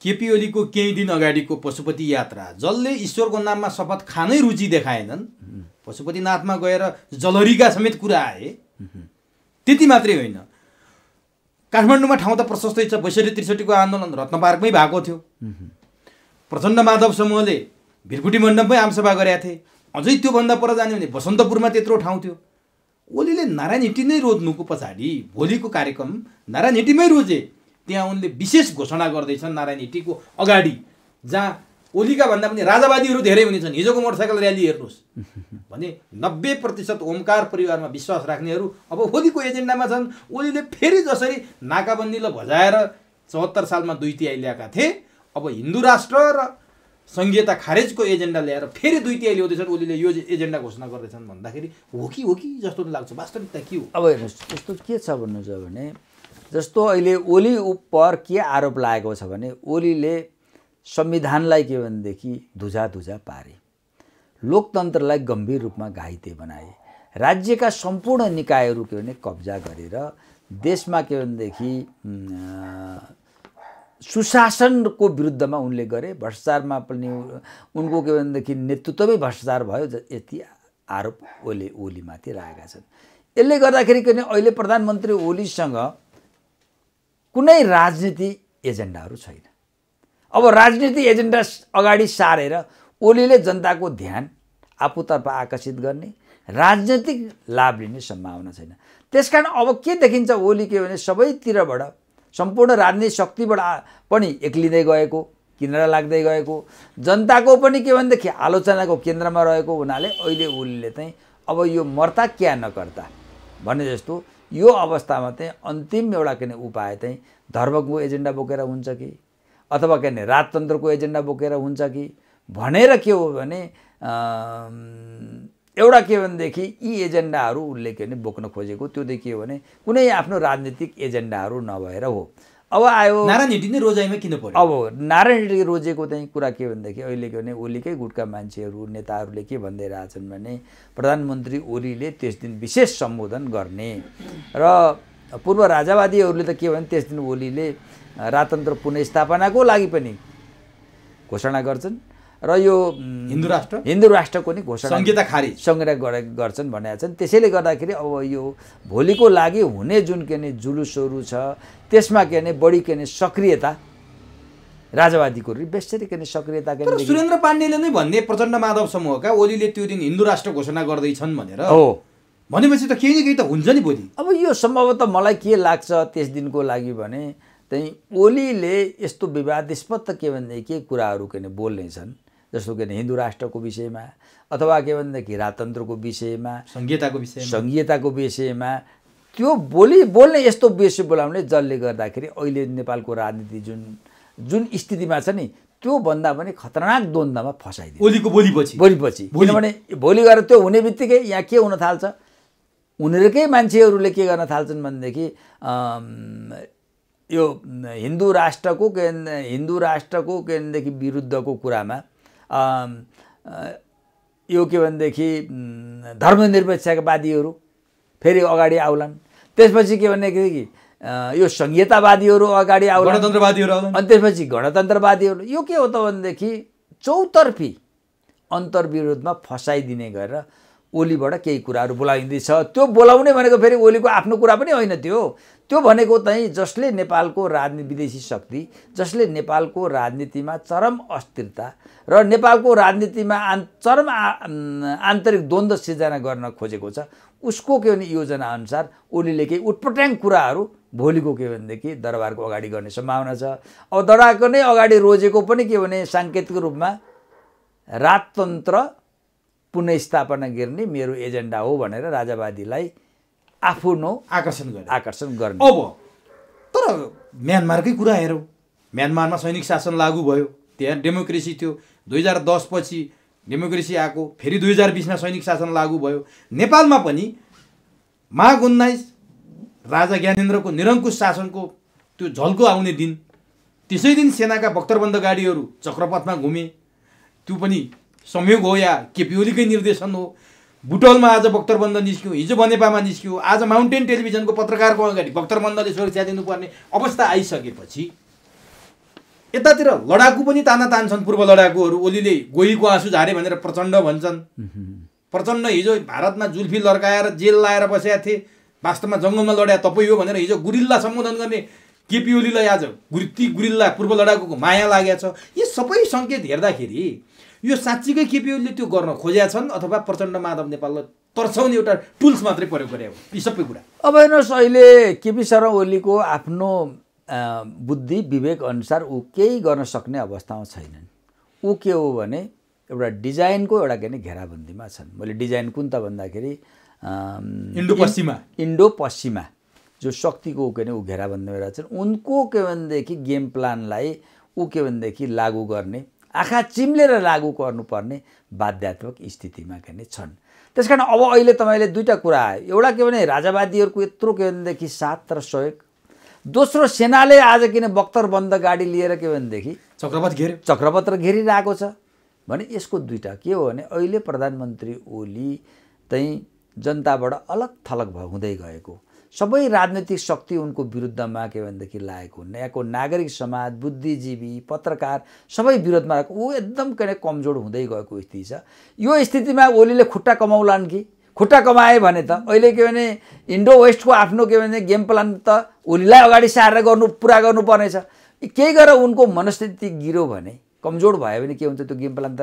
केपी ओलीको केही दिन अगाडिको पशुपति यात्रा, जसले ईश्वरको नाममा शपथ खानै रुचि देखाएनन्, पशुपतिनाथमा गएर जलहरीका समेत कुरा आए, त्यति मात्रै होइन, काठमाडौँमा ठाउँ त प्रशस्तै छ, 62-63 को आन्दोलन रत्न पार्कमै भएको थियो, प्रचण्ड माधव समूहले भिरकुटी मण्डपमै आमसभा गरेका थिए, अझै त्योभन्दा पर जाने भने बसन्तपुरमा त्यत्रो ठाउँ थियो। ओलीले नारायण हिटी नै रोज्नुको पछाडि भोलिको कार्यक्रम नारायण हिटीमै रोजे, त्यहाँ उनले विशेष घोषणा गर्दैछन् नारायण हिटीको अगाडि, जहाँ ओलीका भन्दा पनि राजावादीहरू धेरै हुनेछन्। हिजोको मोटरसाइकल र्याली हेर्नुहोस् भने 90% ओमकार परिवारमा विश्वास राख्नेहरू अब ओलीको एजेन्डामा छन्। ओलीले फेरि जसरी नाकाबन्दीलाई भजाएर 74 सालमा 2/3 ल्याएका थिए, अब हिन्दू राष्ट्र र संघीयता खारेजको एजेन्डा ल्याएर फेरि 2/3 ल्याउँदैछन्, ओलीले यो एजेन्डा घोषणा गर्दैछन् भन्दाखेरि हो कि जस्तो लाग्छ। वास्तविकता के हो? अब हेर्नुहोस् यस्तो के छ भन्नु छ भने जस्तो अहिले ओली उपर के आरोप लागेको छ भने ओलीले संविधानलाई के भनेदेखि धुजा पारे, लोकतन्त्रलाई गम्भीर रूपमा घाइते बनाए, राज्यका सम्पूर्ण निकायहरू के भने कब्जा गरेर देशमा के भनेदेखि सुशासनको विरुद्धमा उनले गरे, भ्रष्टाचारमा पनि उनको के भनेदेखि नेतृत्वमै भ्रष्टाचार भयो, यति आरोप ओलीमाथि राखेका छन्। यसले गर्दाखेरि किन अहिले प्रधानमन्त्री ओलीसँग कुनै राजनीति एजेन्डाहरू छैन। अब राजनीति एजेन्डा अगाडि सारेर ओलीले जनताको ध्यान आफूतर्फ आकर्षित गर्ने, राजनीतिक लाभ लिने सम्भावना छैन। त्यसकारण अब के देखिन्छ, ओली के भने सबैतिरबाट सम्पूर्ण राजनीतिक शक्तिबाट पनि एक्लिँदै गएको, किनारा लाग्दै गएको, जनताको पनि के भनेदेखि आलोचनाको केन्द्रमा रहेको हुनाले अहिले ओलीले चाहिँ अब यो मर्ता क्या नकर्ता भने जस्तो यो अवस्थामा चाहिँ अन्तिम एउटा किन उपाय चाहिँ धर्मको एजेन्डा बोकेर हुन्छ कि अथवा के भने राजतन्त्रको एजेन्डा बोकेर हुन्छ कि भनेर के हो भने एउटा के भनेदेखि यी एजेन्डाहरू उसले के भने बोक्न खोजेको, त्यो चाहिँ के हो भने कुनै आफ्नो राजनीतिक एजेन्डाहरू नभएर हो। अब आयो नारायण हिटी नै रोजाइमा किन पर्यो? अब नारायण हिटी रोजेको चाहिँ कुरा के भनेदेखि अहिले के भने ओलीकै गुटका मान्छेहरू नेताहरूले के भन्दै रहेछन् भने प्रधानमन्त्री ओलीले त्यस दिन विशेष सम्बोधन गर्ने र पूर्व राजावादीहरूले त के भने त्यस दिन ओलीले राजतन्त्र पुनर्स्थापनाको लागि पनि घोषणा गर्छन् र यो हिन्दू राष्ट्रको नि घोषणा संहिता खारिज गर्छन् भनेका छन्। त्यसैले गर्दाखेरि अब यो भोलिको लागि हुने जुन के नि जुलुसहरू छ त्यसमा के भने बढी के नि सक्रियता राजावादीको बेसरी के नि सक्रियता के नि सुरेन्द्र पाण्डेले नै भन्ने प्रचण्ड माधव समूहका ओलीले त्यो दिन हिन्दू राष्ट्र घोषणा गर्दैछन् भनेर हो भनेपछि त केही न केही त हुन्छ नि भोलि। अब यो सम्भवतः मलाई के लाग्छ त्यस दिनको लागि भने चाहिँ ओलीले यस्तो विवादास्पद त के भनेदेखि केही कुराहरू के नि बोल्ने छन्, जस्तो कि हिन्दू राष्ट्रको विषयमा अथवा के भनेदेखि राजतन्त्रको विषयमा, संहिताको विषयमा त्यो बोल्ने यस्तो विषय बोलाउने जसले गर्दाखेरि अहिले नेपालको राजनीति जुन स्थितिमा छ नि त्यो भन्दा पनि खतरनाक द्वन्द्वमा फसाइदियो ओलीको बोलीपछि। किनभने भोलि गएर त्यो हुने बित्तिकै यहाँ के हुन थाल्छ, उनीहरूकै मान्छेहरूले के गर्न थाल्छन् भनेदेखि यो हिन्दू राष्ट्रको के भनेदेखि विरुद्धको कुरामा यो के भनेदेखि धर्मनिरपेक्षवादीहरू फेरि अगाडि आउलान्, त्यसपछि के भनेदेखि यो संहितावादीहरू अगाडि आउलान्, गणतन्त्रवादीहरू आउलान्, अनि त्यसपछि गणतन्त्रवादीहरू। यो के हो त भनेदेखि चौतर्फी अन्तर्विरोधमा फसाइदिने गरेर ओलीबाट केही कुराहरू बोलाइँदैछ। त्यो बोलाउने भनेको फेरि ओलीको आफ्नो कुरा पनि होइन, त्यो भनेको चाहिँ जसले नेपालको विदेशी शक्ति, जसले नेपालको राजनीतिमा चरम अस्थिरता र नेपालको राजनीतिमा चरम आन्तरिक द्वन्द्व सिर्जना गर्न खोजेको छ, उसको के भने योजना अनुसार ओलीले केही उटपटाङ कुराहरू भोलिको के भनेदेखि दरबारको अगाडि गर्ने सम्भावना छ। अब दरबारको नै अगाडि रोजेको पनि के भने साङ्केतिक रूपमा राजतन्त्र पुनर्स्थापना गर्ने मेरो एजेन्डा हो भनेर राजावादीलाई आफ्नो आकर्षण गर्ने। अब तर म्यानमारकै कुरा हेरौँ, म्यानमारमा सैनिक शासन लागू भयो, त्यहाँ डेमोक्रेसी थियो, 2010 पछि डेमोक्रेसी आएको, फेरि 2020मा सैनिक शासन लागू भयो। नेपालमा पनि माघ 19 राजा ज्ञानेन्द्रको निरङ्कुश शासनको त्यो झल्को आउने दिन, त्यसै दिन सेनाका बख्तरबन्द गाडीहरू चक्रपथमा घुमे, त्यो पनि संयोग हो या केपी ओलीकै निर्देशन हो। बुटवलमा आज बख्तरबन्द निस्क्यो, हिजो बनेपामा निस्क्यो, आज माउन्टेन टेलिभिजनको पत्रकारको अगाडि बख्तरबन्दले सुरक्षा दिनुपर्ने अवस्था आइसकेपछि यतातिर लडाकु पनि ताना तान्छन् पूर्व लडाकुहरू। ओलीले गोहीको आँसु झारे भनेर प्रचण्ड भन्छन्। प्रचण्ड हिजो भारतमा जुल्फी लड्काएर जेल लाएर बसेका थिए, वास्तवमा जङ्गलमा लड्या तपाईँ हो भनेर हिजो गुरिल्ला सम्बोधन गर्ने केपी ओलीलाई आज गुरिल्ला पूर्व लडाकुको माया लागेको छ। यी सबै सङ्केत हेर्दाखेरि यो साँच्चीकै केपी ओलीले त्यो गर्न खोजेका छन् अथवा प्रचण्ड माधव नेपाललाई तर्साउने एउटा टुल्स मात्रै प्रयोग गरे हो, यी सबै कुरा। अब हेर्नुहोस् अहिले केपी शर्मा ओलीको आफ्नो बुद्धि विवेक अनुसार ऊ केही गर्न सक्ने अवस्थामा छैनन्। ऊ के हो भने एउटा डिजाइनको एउटा के भने घेराबन्दीमा छन्। मैले डिजाइन कुन त भन्दाखेरि इन्डो पश्चिमा जो शक्तिको के भने ऊ घेराबन्दीमा रहेछन्, उनको के भनेदेखि गेम प्लानलाई ऊ के भनेदेखि लागू गर्ने, आँखा चिम्लेर लागू गर्नुपर्ने बाध्यात्मक स्थितिमा के भने छन्। त्यसकारण अब अहिले तपाईँले दुईवटा कुरा आयो, एउटा के भने राजावादीहरूको यत्रो के भनेदेखि साथ र सहयोग, दोस्रो सेनाले आज किन बख्तरबन्द गाडी लिएर के भनेदेखि चक्रपथ घेरिरहेको छ भने यसको दुईवटा के हो भने अहिले प्रधानमन्त्री ओली चाहिँ जनताबाट अलग थलग हुँदै गएको, सबै राजनैतिक शक्ति उनको विरुद्धमा के भनेदेखि लागेको हुन्। यहाँको नागरिक समाज, बुद्धिजीवी, पत्रकार सबै विरोधमा रहेको, ऊ एकदम के कमजोर हुँदै गएको स्थिति छ। यो स्थितिमा ओलीले खुट्टा कमाउलान् कि? खुट्टा कमाए भने त अहिले के भने इन्डो वेस्टको आफ्नो के भने गेम प्लान त ओलीलाई अगाडि सारेर पुरा गर्नुपर्नेछ। केही गरेर उनको मनस्थिति गिर्यो भने, कमजोर भयो भने के हुन्छ, त्यो गेम प्लान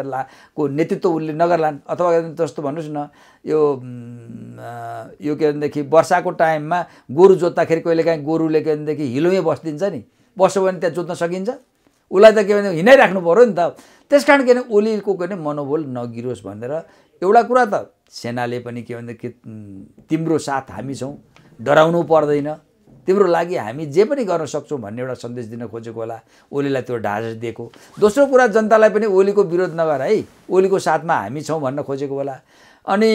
को नेतृत्व उसले नगर्लान्। अथवा जस्तो भन्नुहोस् न, यो के भनेदेखि वर्षाको टाइममा गोरु जोत्दाखेरि कहिलेकाहीँ गोरुले के भनेदेखि हिलोमै बसिदिन्छ नि, बस्यो भने त्यहाँ जोत्न सकिन्छ? उसलाई त के भने हिँडाइराख्नु पऱ्यो नि त। त्यस कारण के भने ओलीको के भने मनोबल नगिरोस् भनेर एउटा कुरा त सेनाले पनि के भनेदेखि तिम्रो साथ हामी छौँ, डराउनु पर्दैन, तिम्रो लागि हामी जे पनि गर्न सक्छौँ भन्ने एउटा सन्देश दिन खोजेको होला, ओलीलाई त्यो ढाँस दिएको। दोस्रो कुरा जनतालाई पनि ओलीको विरोध नगर है, ओलीको साथमा हामी छौँ भन्न खोजेको होला। अनि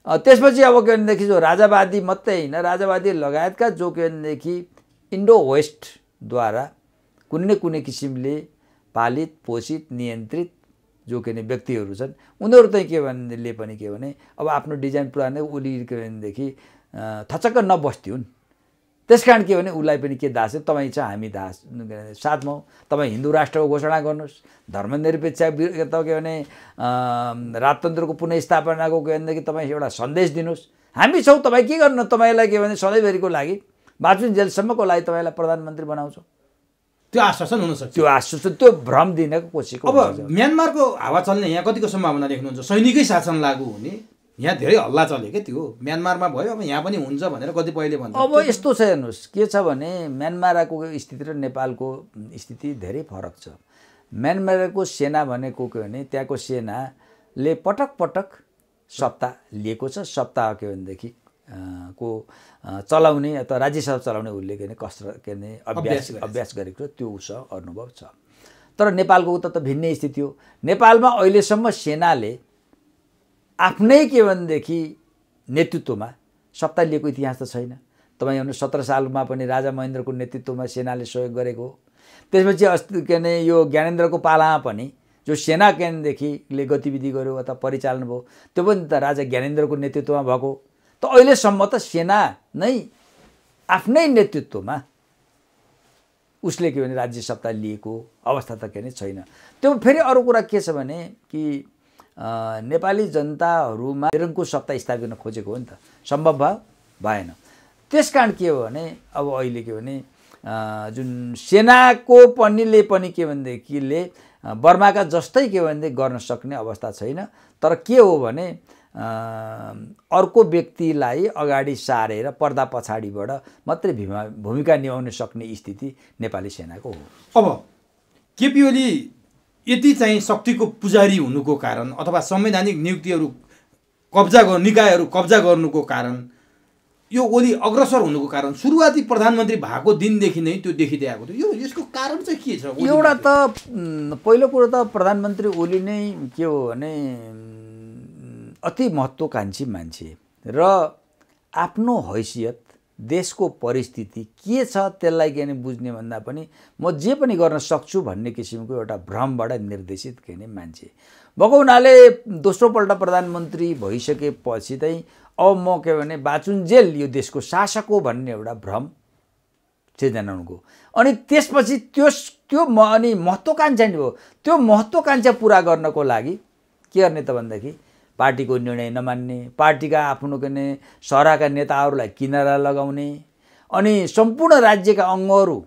त्यसपछि अब के भनेदेखि जो राजावादी मात्रै होइन, राजावादी लगायतका जो के भनेदेखि इन्डो वेस्टद्वारा कुनै न कुनै किसिमले पालित, पोषित, नियन्त्रित जो के व्यक्तिहरू छन्, उनीहरू चाहिँ के भन्नेले पनि के भने अब आफ्नो डिजाइन पुरानै ओली के भनेदेखि थचक्क नबस्ती हुन्। त्यस कारण के भने उसलाई पनि के दास, तपाईँ छ हामी दास साथमा हौ, तपाईँ हिन्दू राष्ट्रको घोषणा गर्नुहोस्, धर्मनिरपेक्ष के भने राजतन्त्रको पुनःस्थापनाको के भनेदेखि तपाईँ एउटा सन्देश दिनुहोस्, हामी छौँ, तपाईँ के गर्नु, तपाईँलाई के भने सधैँभरिको लागि बाँचुन्जेलसम्मको लागि तपाईँलाई प्रधानमन्त्री बनाउँछौँ, त्यो आश्वासन हुनसक्छ। त्यो आश्वासन, त्यो भ्रम दिनको कोसिस। अब म्यानमारको हावा चल्ने यहाँ कतिको सम्भावना देख्नुहुन्छ? सैनिकै शासन लागू हुने यहाँ धेरै हल्ला चल्यो क्या, त्यो म्यानमारमा भयो, अब यहाँ पनि हुन्छ भनेर कतिपयले भन्छ। अब यस्तो छ हेर्नुहोस्, के छ भने म्यानमारको स्थिति र नेपालको स्थिति धेरै फरक छ। म्यानमारको सेना भनेको के भने त्यहाँको सेनाले पटक पटक सत्ता लिएको छ, सत्ता के भनेदेखि को चलाउने अथवा राज्यसभा चलाउने उसले के भने कसरत के भने अभ्यास गरेको त्यो उसको अनुभव छ। तर नेपालको त भिन्नै स्थिति हो। नेपालमा अहिलेसम्म सेनाले आफ्नै के भनेदेखि नेतृत्वमा सत्ता लिएको इतिहास त छैन। तपाईँ हेर्नु 17 सालमा पनि राजा महेन्द्रको नेतृत्वमा सेनाले सहयोग गरेको। त्यसपछि अस्ति के भने यो ज्ञानेन्द्रको पालामा पनि जो सेना केन्द्रदेखिले गतिविधि गर्यो अथवा परिचालन भयो, त्यो पनि त राजा ज्ञानेन्द्रको नेतृत्वमा भएको। त अहिलेसम्म त सेना नै आफ्नै नेतृत्वमा उसले के भने राज्य सत्ता लिएको अवस्था त के भने छैन। त्यो फेरि अरू कुरा के छ भने कि नेपाली जनताहरूमा निरङ्कुश सत्ता स्थापित गर्न खोजेको हो नि त, सम्भव भएन। त्यस कारण के हो भने अब अहिले के भने जुन सेनाको पनिले पनि के भनेदेखिले बर्माका जस्तै के भनेदेखि गर्न सक्ने अवस्था छैन। तर के हो भने अर्को व्यक्तिलाई अगाडि सारेर पर्दा पछाडिबाट मात्रै भूमिका निभाउन सक्ने स्थिति नेपाली सेनाको हो। अब केपी ओली यति चाहिँ शक्तिको पुजारी हुनुको कारण अथवा संवैधानिक नियुक्तिहरू निकायहरू कब्जा गर्नुको कारण, यो ओली अग्रसर हुनुको कारण सुरुवाती प्रधानमन्त्री भएको दिनदेखि नै त्यो देखिँदै आएको थियो। यसको कारण चाहिँ के छ? एउटा त पहिलो कुरो त प्रधानमन्त्री ओली नै के हो भने अति महत्त्वकांक्षी मान्छे र आफ्नो हैसियत, देशको परिस्थिति के छ त्यसलाई के बुझ्ने भन्दा पनि म जे पनि गर्न सक्छु भन्ने किसिमको एउटा भ्रमबाट निर्देशित के मान्छे भएको हुनाले दोस्रोपल्ट प्रधानमन्त्री भइसकेपछि चाहिँ अब म के भने बाचुन्जेल यो देशको शासक हो भन्ने एउटा भ्रम सिर्जना उनको। अनि त्यसपछि त्यो अनि महत्त्वकांक्षा नि हो। त्यो महत्त्वकांक्षा पुरा गर्नको लागि के गर्ने त भन्दाखेरि पार्टीको निर्णय नमान्ने, पार्टीका आफ्नो के सहराका नेताहरूलाई किनारा लगाउने, अनि सम्पूर्ण राज्यका अङ्गहरू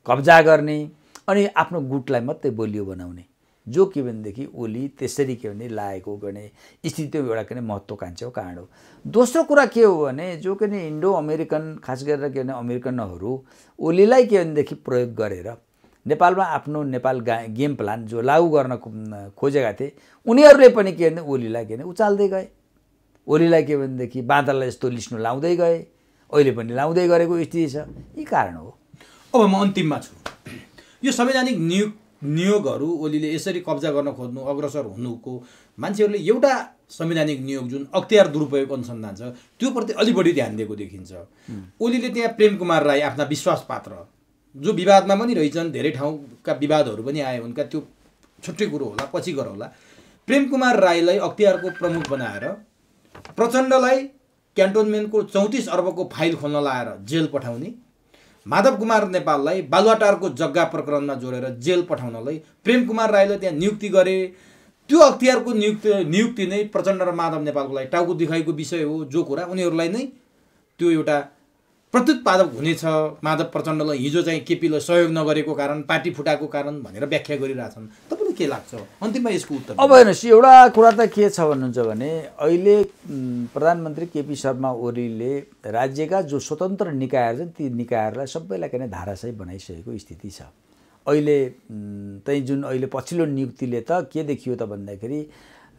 कब्जा गर्ने, अनि आफ्नो गुटलाई मात्रै बलियो बनाउने, जो के भनेदेखि ओली त्यसरी के भने लागेको गर्ने स्थिति एउटा के महत्त्वकांक्षाको कारण हो। दोस्रो कुरा के हो भने जो के इन्डो अमेरिकन, खास गरेर के भने अमेरिकनहरू ओलीलाई के भनेदेखि प्रयोग गरेर नेपालमा आफ्नो नेपाल गेम प्लान जो लागू गर्न खोजेका थिए, उनीहरूले पनि के भने ओलीलाई के भने उचाल्दै गए। ओलीलाई के भनेदेखि बाँदरलाई जस्तो लिस्नु लाउँदै गए, अहिले पनि लाउँदै गरेको स्थिति छ। यी कारण हो। अब म अन्तिममा छु। यो संवैधानिक नियोगहरू ओलीले यसरी कब्जा गर्न खोज्नु, अग्रसर हुनुको मान्छेहरूले एउटा संवैधानिक नियोग जुन अख्तियार दुरुपयोग अनुसन्धान छ त्यो प्रति अलि बढी ध्यान दिएको देखिन्छ। ओलीले त्यहाँ प्रेम कुमार राई आफ्ना विश्वास पात्र जो विवादमा पनि रहेछन्, धेरै ठाउँका विवादहरू पनि आए उनका, त्यो छुट्टै कुरो होला, पछि गरौँला। प्रेम कुमार राईलाई अख्तियारको प्रमुख बनाएर प्रचण्डलाई क्यान्टोनमेन्टको 34 अर्बको फाइल खोल्न लाएर जेल पठाउने, माधव कुमार नेपाललाई बालुवाटारको जग्गा प्रकरणमा जोडेर जेल पठाउनलाई प्रेम कुमार राईले त्यहाँ नियुक्ति गरे। त्यो अख्तियारको नियुक्ति नै प्रचण्ड र माधव नेपालको लागि टाउको दुखाइको विषय हो। जो कुरा उनीहरूलाई नै त्यो एउटा प्रत्युत्पादक हुनेछ, माधव प्रचण्डलाई हिजो चाहिँ केपीले सहयोग नगरेको कारण, पार्टी फुटाएको कारण भनेर व्याख्या गरिरहेछन्। तपाईँलाई के लाग्छ अन्तिममा यसको उत्तर? अब हेर्नुहोस्, एउटा कुरा त के छ भन्नुहुन्छ भने अहिले प्रधानमन्त्री केपी शर्मा ओलीले राज्यका जो स्वतन्त्र निकायहरू छन् ती निकायहरूलाई सबैलाई के धाराशायी बनाइसकेको स्थिति छ। अहिले चाहिँ जुन अहिले पछिल्लो नियुक्तिले त के देखियो त भन्दाखेरि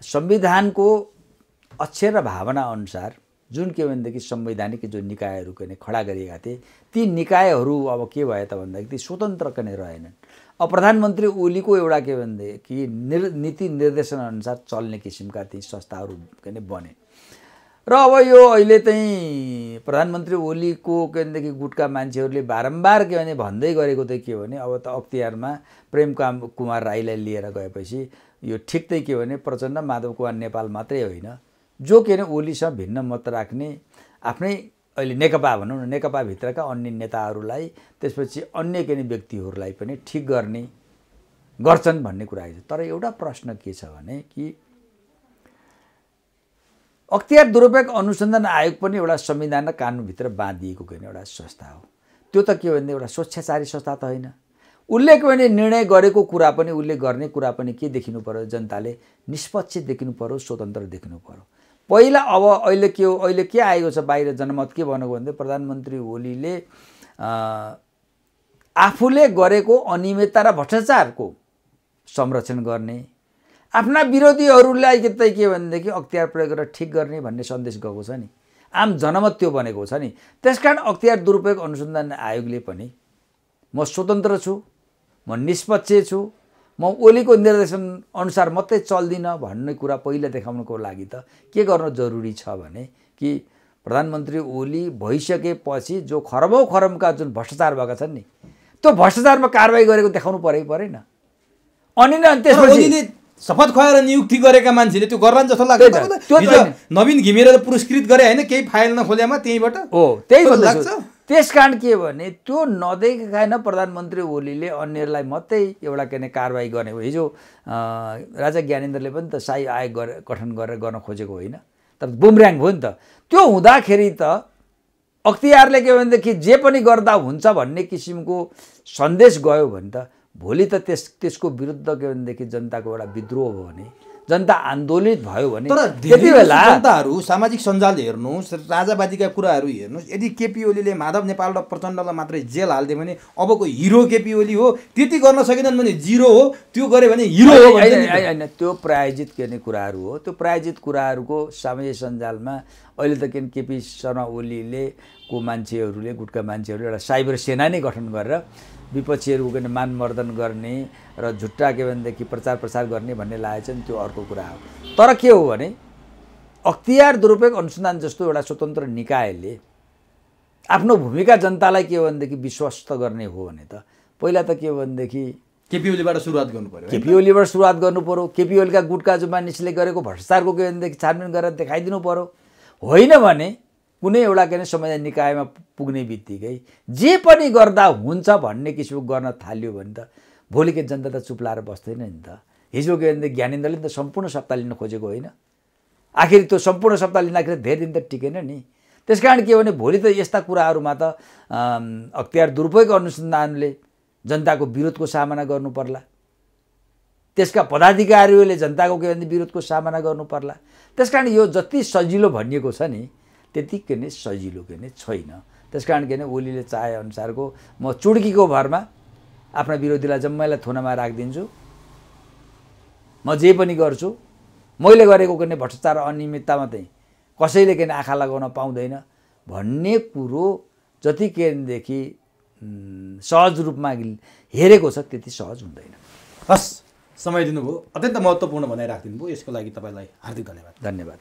संविधानको अक्षर र भावना अनुसार जुन के भनेदेखि संवैधानिक जो निकायहरू के खडा गरिएका थिए ती निकायहरू अब के भयो त भन्दाखेरि ती स्वतन्त्र के रहेनन्। अब प्रधानमन्त्री ओलीको एउटा के भनेदेखि नीति निर्देशन अनुसार चल्ने किसिमका ती संस्थाहरू के बने र अब यो अहिले चाहिँ प्रधानमन्त्री ओलीको के भनेदेखि गुटका मान्छेहरूले बारम्बार के भने भन्दै गरेको त के भने अब त अख्तियारमा प्रेम कुमार राईलाई लिएर गएपछि यो ठिक चाहिँ के भने प्रचण्ड माधव कुमार नेपाल मात्रै होइन, जो के भने ओलीसँग भिन्न मत राख्ने आफ्नै अहिले नेकपा भनौँ न, नेकपाभित्रका अन्य नेताहरूलाई त्यसपछि अन्य के व्यक्तिहरूलाई पनि ठिक गर्ने गर्छन् भन्ने कुरा आइछ। तर एउटा प्रश्न के छ भने कि अख्तियार दुरुपयोग अनुसन्धान आयोग पनि एउटा संविधान र कानुनभित्र बाँधिएको के एउटा संस्था हो। त्यो त के भने एउटा स्वेच्छाचारी संस्था त होइन। उसले के भने निर्णय गरेको कुरा पनि, उसले गर्ने कुरा पनि के देखिनु पर्यो, जनताले निष्पक्ष देखिनु पर्यो, स्वतन्त्र देखिनु पर्यो। पहिला अब अहिले के आएको छ बाहिर जनमत के भनेको भन्दा प्रधानमन्त्री ओलीले आफूले गरेको अनियमितता र भ्रष्टाचारको संरक्षण गर्ने, आफ्ना विरोधीहरूलाई के भनेदेखि अख्तियार प्रयोग गरेर ठिक गर्ने भन्ने सन्देश गएको छ नि। आम जनमत त्यो बनेको छ नि। त्यसकारण अख्तियार दुरुपयोग अनुसन्धान आयोगले पनि म स्वतन्त्र छु, म निष्पक्ष छु, म ओलीको निर्देशन अनुसार मात्रै चल्दिनँ भन्ने कुरा पहिला देखाउनको लागि त के गर्न जरुरी छ भने कि प्रधानमन्त्री ओली भइसकेपछि जो खरबौँ खरबका जुन भ्रष्टाचार भएका छन् नि त्यो भ्रष्टाचारमा कारबाही गरेको देखाउनु परेन। अनि त्यसपछि शपथ खुवाएर नियुक्ति गरेका मान्छेले त्यो गर्लान् जस्तो लाग्छ। नवीन घिमिरेले पुरस्कृत गरे होइन केही फाइल नखोल्यामा त्यहीबाट हो, त्यही लाग्छ। त्यसकारण के भने त्यो नदेखाएन प्रधानमन्त्री ओलीले अन्यलाई मात्रै एउटा के कारबाही गर्ने हो। हिजो राजा ज्ञानेन्द्रले पनि त शाही आयोग गठन गरेर गर्न खोजेको होइन, तर बुमर्याङ भयो नि त। त्यो हुँदाखेरि त अख्तियारले के भनेदेखि जे पनि गर्दा हुन्छ भन्ने किसिमको सन्देश गयो भने त भोलि त त्यसको विरुद्ध के भनेदेखि जनताको एउटा विद्रोह भयो भने, जनता आन्दोलित भयो भने त्यति बेला जनताहरू सामाजिक सञ्जाल हेर्नुहोस्, राजावादीका कुराहरू हेर्नुहोस्, यदि केपी ओलीले माधव नेपाल र प्रचण्डलाई मात्रै जेल हाल्दियो भने अबको हिरो केपी ओली हो, त्यति गर्न सकेनन् भने जिरो हो, त्यो गरे भने हिरो हो होइन। त्यो प्रायोजित गर्ने कुराहरू हो। त्यो प्रायोजित कुराहरूको सामाजिक सञ्जालमा अहिले त के केपी शर्मा ओलीले को मान्छेहरूले गुटका मान्छेहरूले एउटा साइबर सेना नै गठन गरेर विपक्षीहरूको के मानमर्दन गर्ने र झुट्टा के भनेदेखि प्रचार गर्ने भन्ने लागेको छ नि, त्यो अर्को कुरा हो। तर के हो भने अख्तियार दुरुपयोग अनुसन्धान जस्तो एउटा स्वतन्त्र निकायले आफ्नो भूमिका जनतालाई के भनेदेखि विश्वस्त गर्ने हो भने त पहिला त के भनेदेखि केपी ओलीबाट सुरुवात गर्नु पर्यो। केपी ओलीबाट सुरुवात गर्नु पर्यो। केपी ओलीका गुटका जो मानिसले गरेको भ्रष्टाचारको के भनेदेखि छानबिन गरेर देखाइदिनु पर्यो। होइन भने कुनै एउटा के संवैधानिक निकायमा पुग्ने बित्तिकै जे पनि गर्दा हुन्छ भन्ने किसिमको गर्न थाल्यो भने त भोलि के जनता त चुप लाएर बस्दैन नि त। हिजो के भने ज्ञानेन्द्रले त सम्पूर्ण सत्ता लिन खोजेको होइन, आखिर त्यो सम्पूर्ण सत्ता लिँदाखेरि धेरै दिन त टिकेन नि। त्यसकारण के भने भोलि त यस्ता कुराहरूमा त अख्तियार दुरुपयोग अनुसन्धानले जनताको विरोधको सामना गर्नु पर्ला, त्यसका पदाधिकारीहरूले जनताको के भने विरोधको सामना गर्नु पर्ला। त्यसकारण यो जति सजिलो भनिएको छ नि त्यतिकै नै सजिलो के नै छैन। त्यसकारण के भने ओलीले चाहे अनुसारको म चुड्कीको भरमा आफ्ना विरोधीलाई जम्मैलाई थुनामा राखिदिन्छु, म जे पनि गर्छु, मैले गरेको के भ्रष्टाचार अनियमिततामा चाहिँ कसैले के आँखा लगाउन पाउँदैन भन्ने कुरो जति केदेखि सहज रूपमा हेरेको छ त्यति सहज हुँदैन। हस्, समय दिनुभयो, अत्यन्त महत्त्वपूर्ण भनाइ राखिदिनु भयो, यसको लागि तपाईँलाई हार्दिक धन्यवाद। धन्यवाद।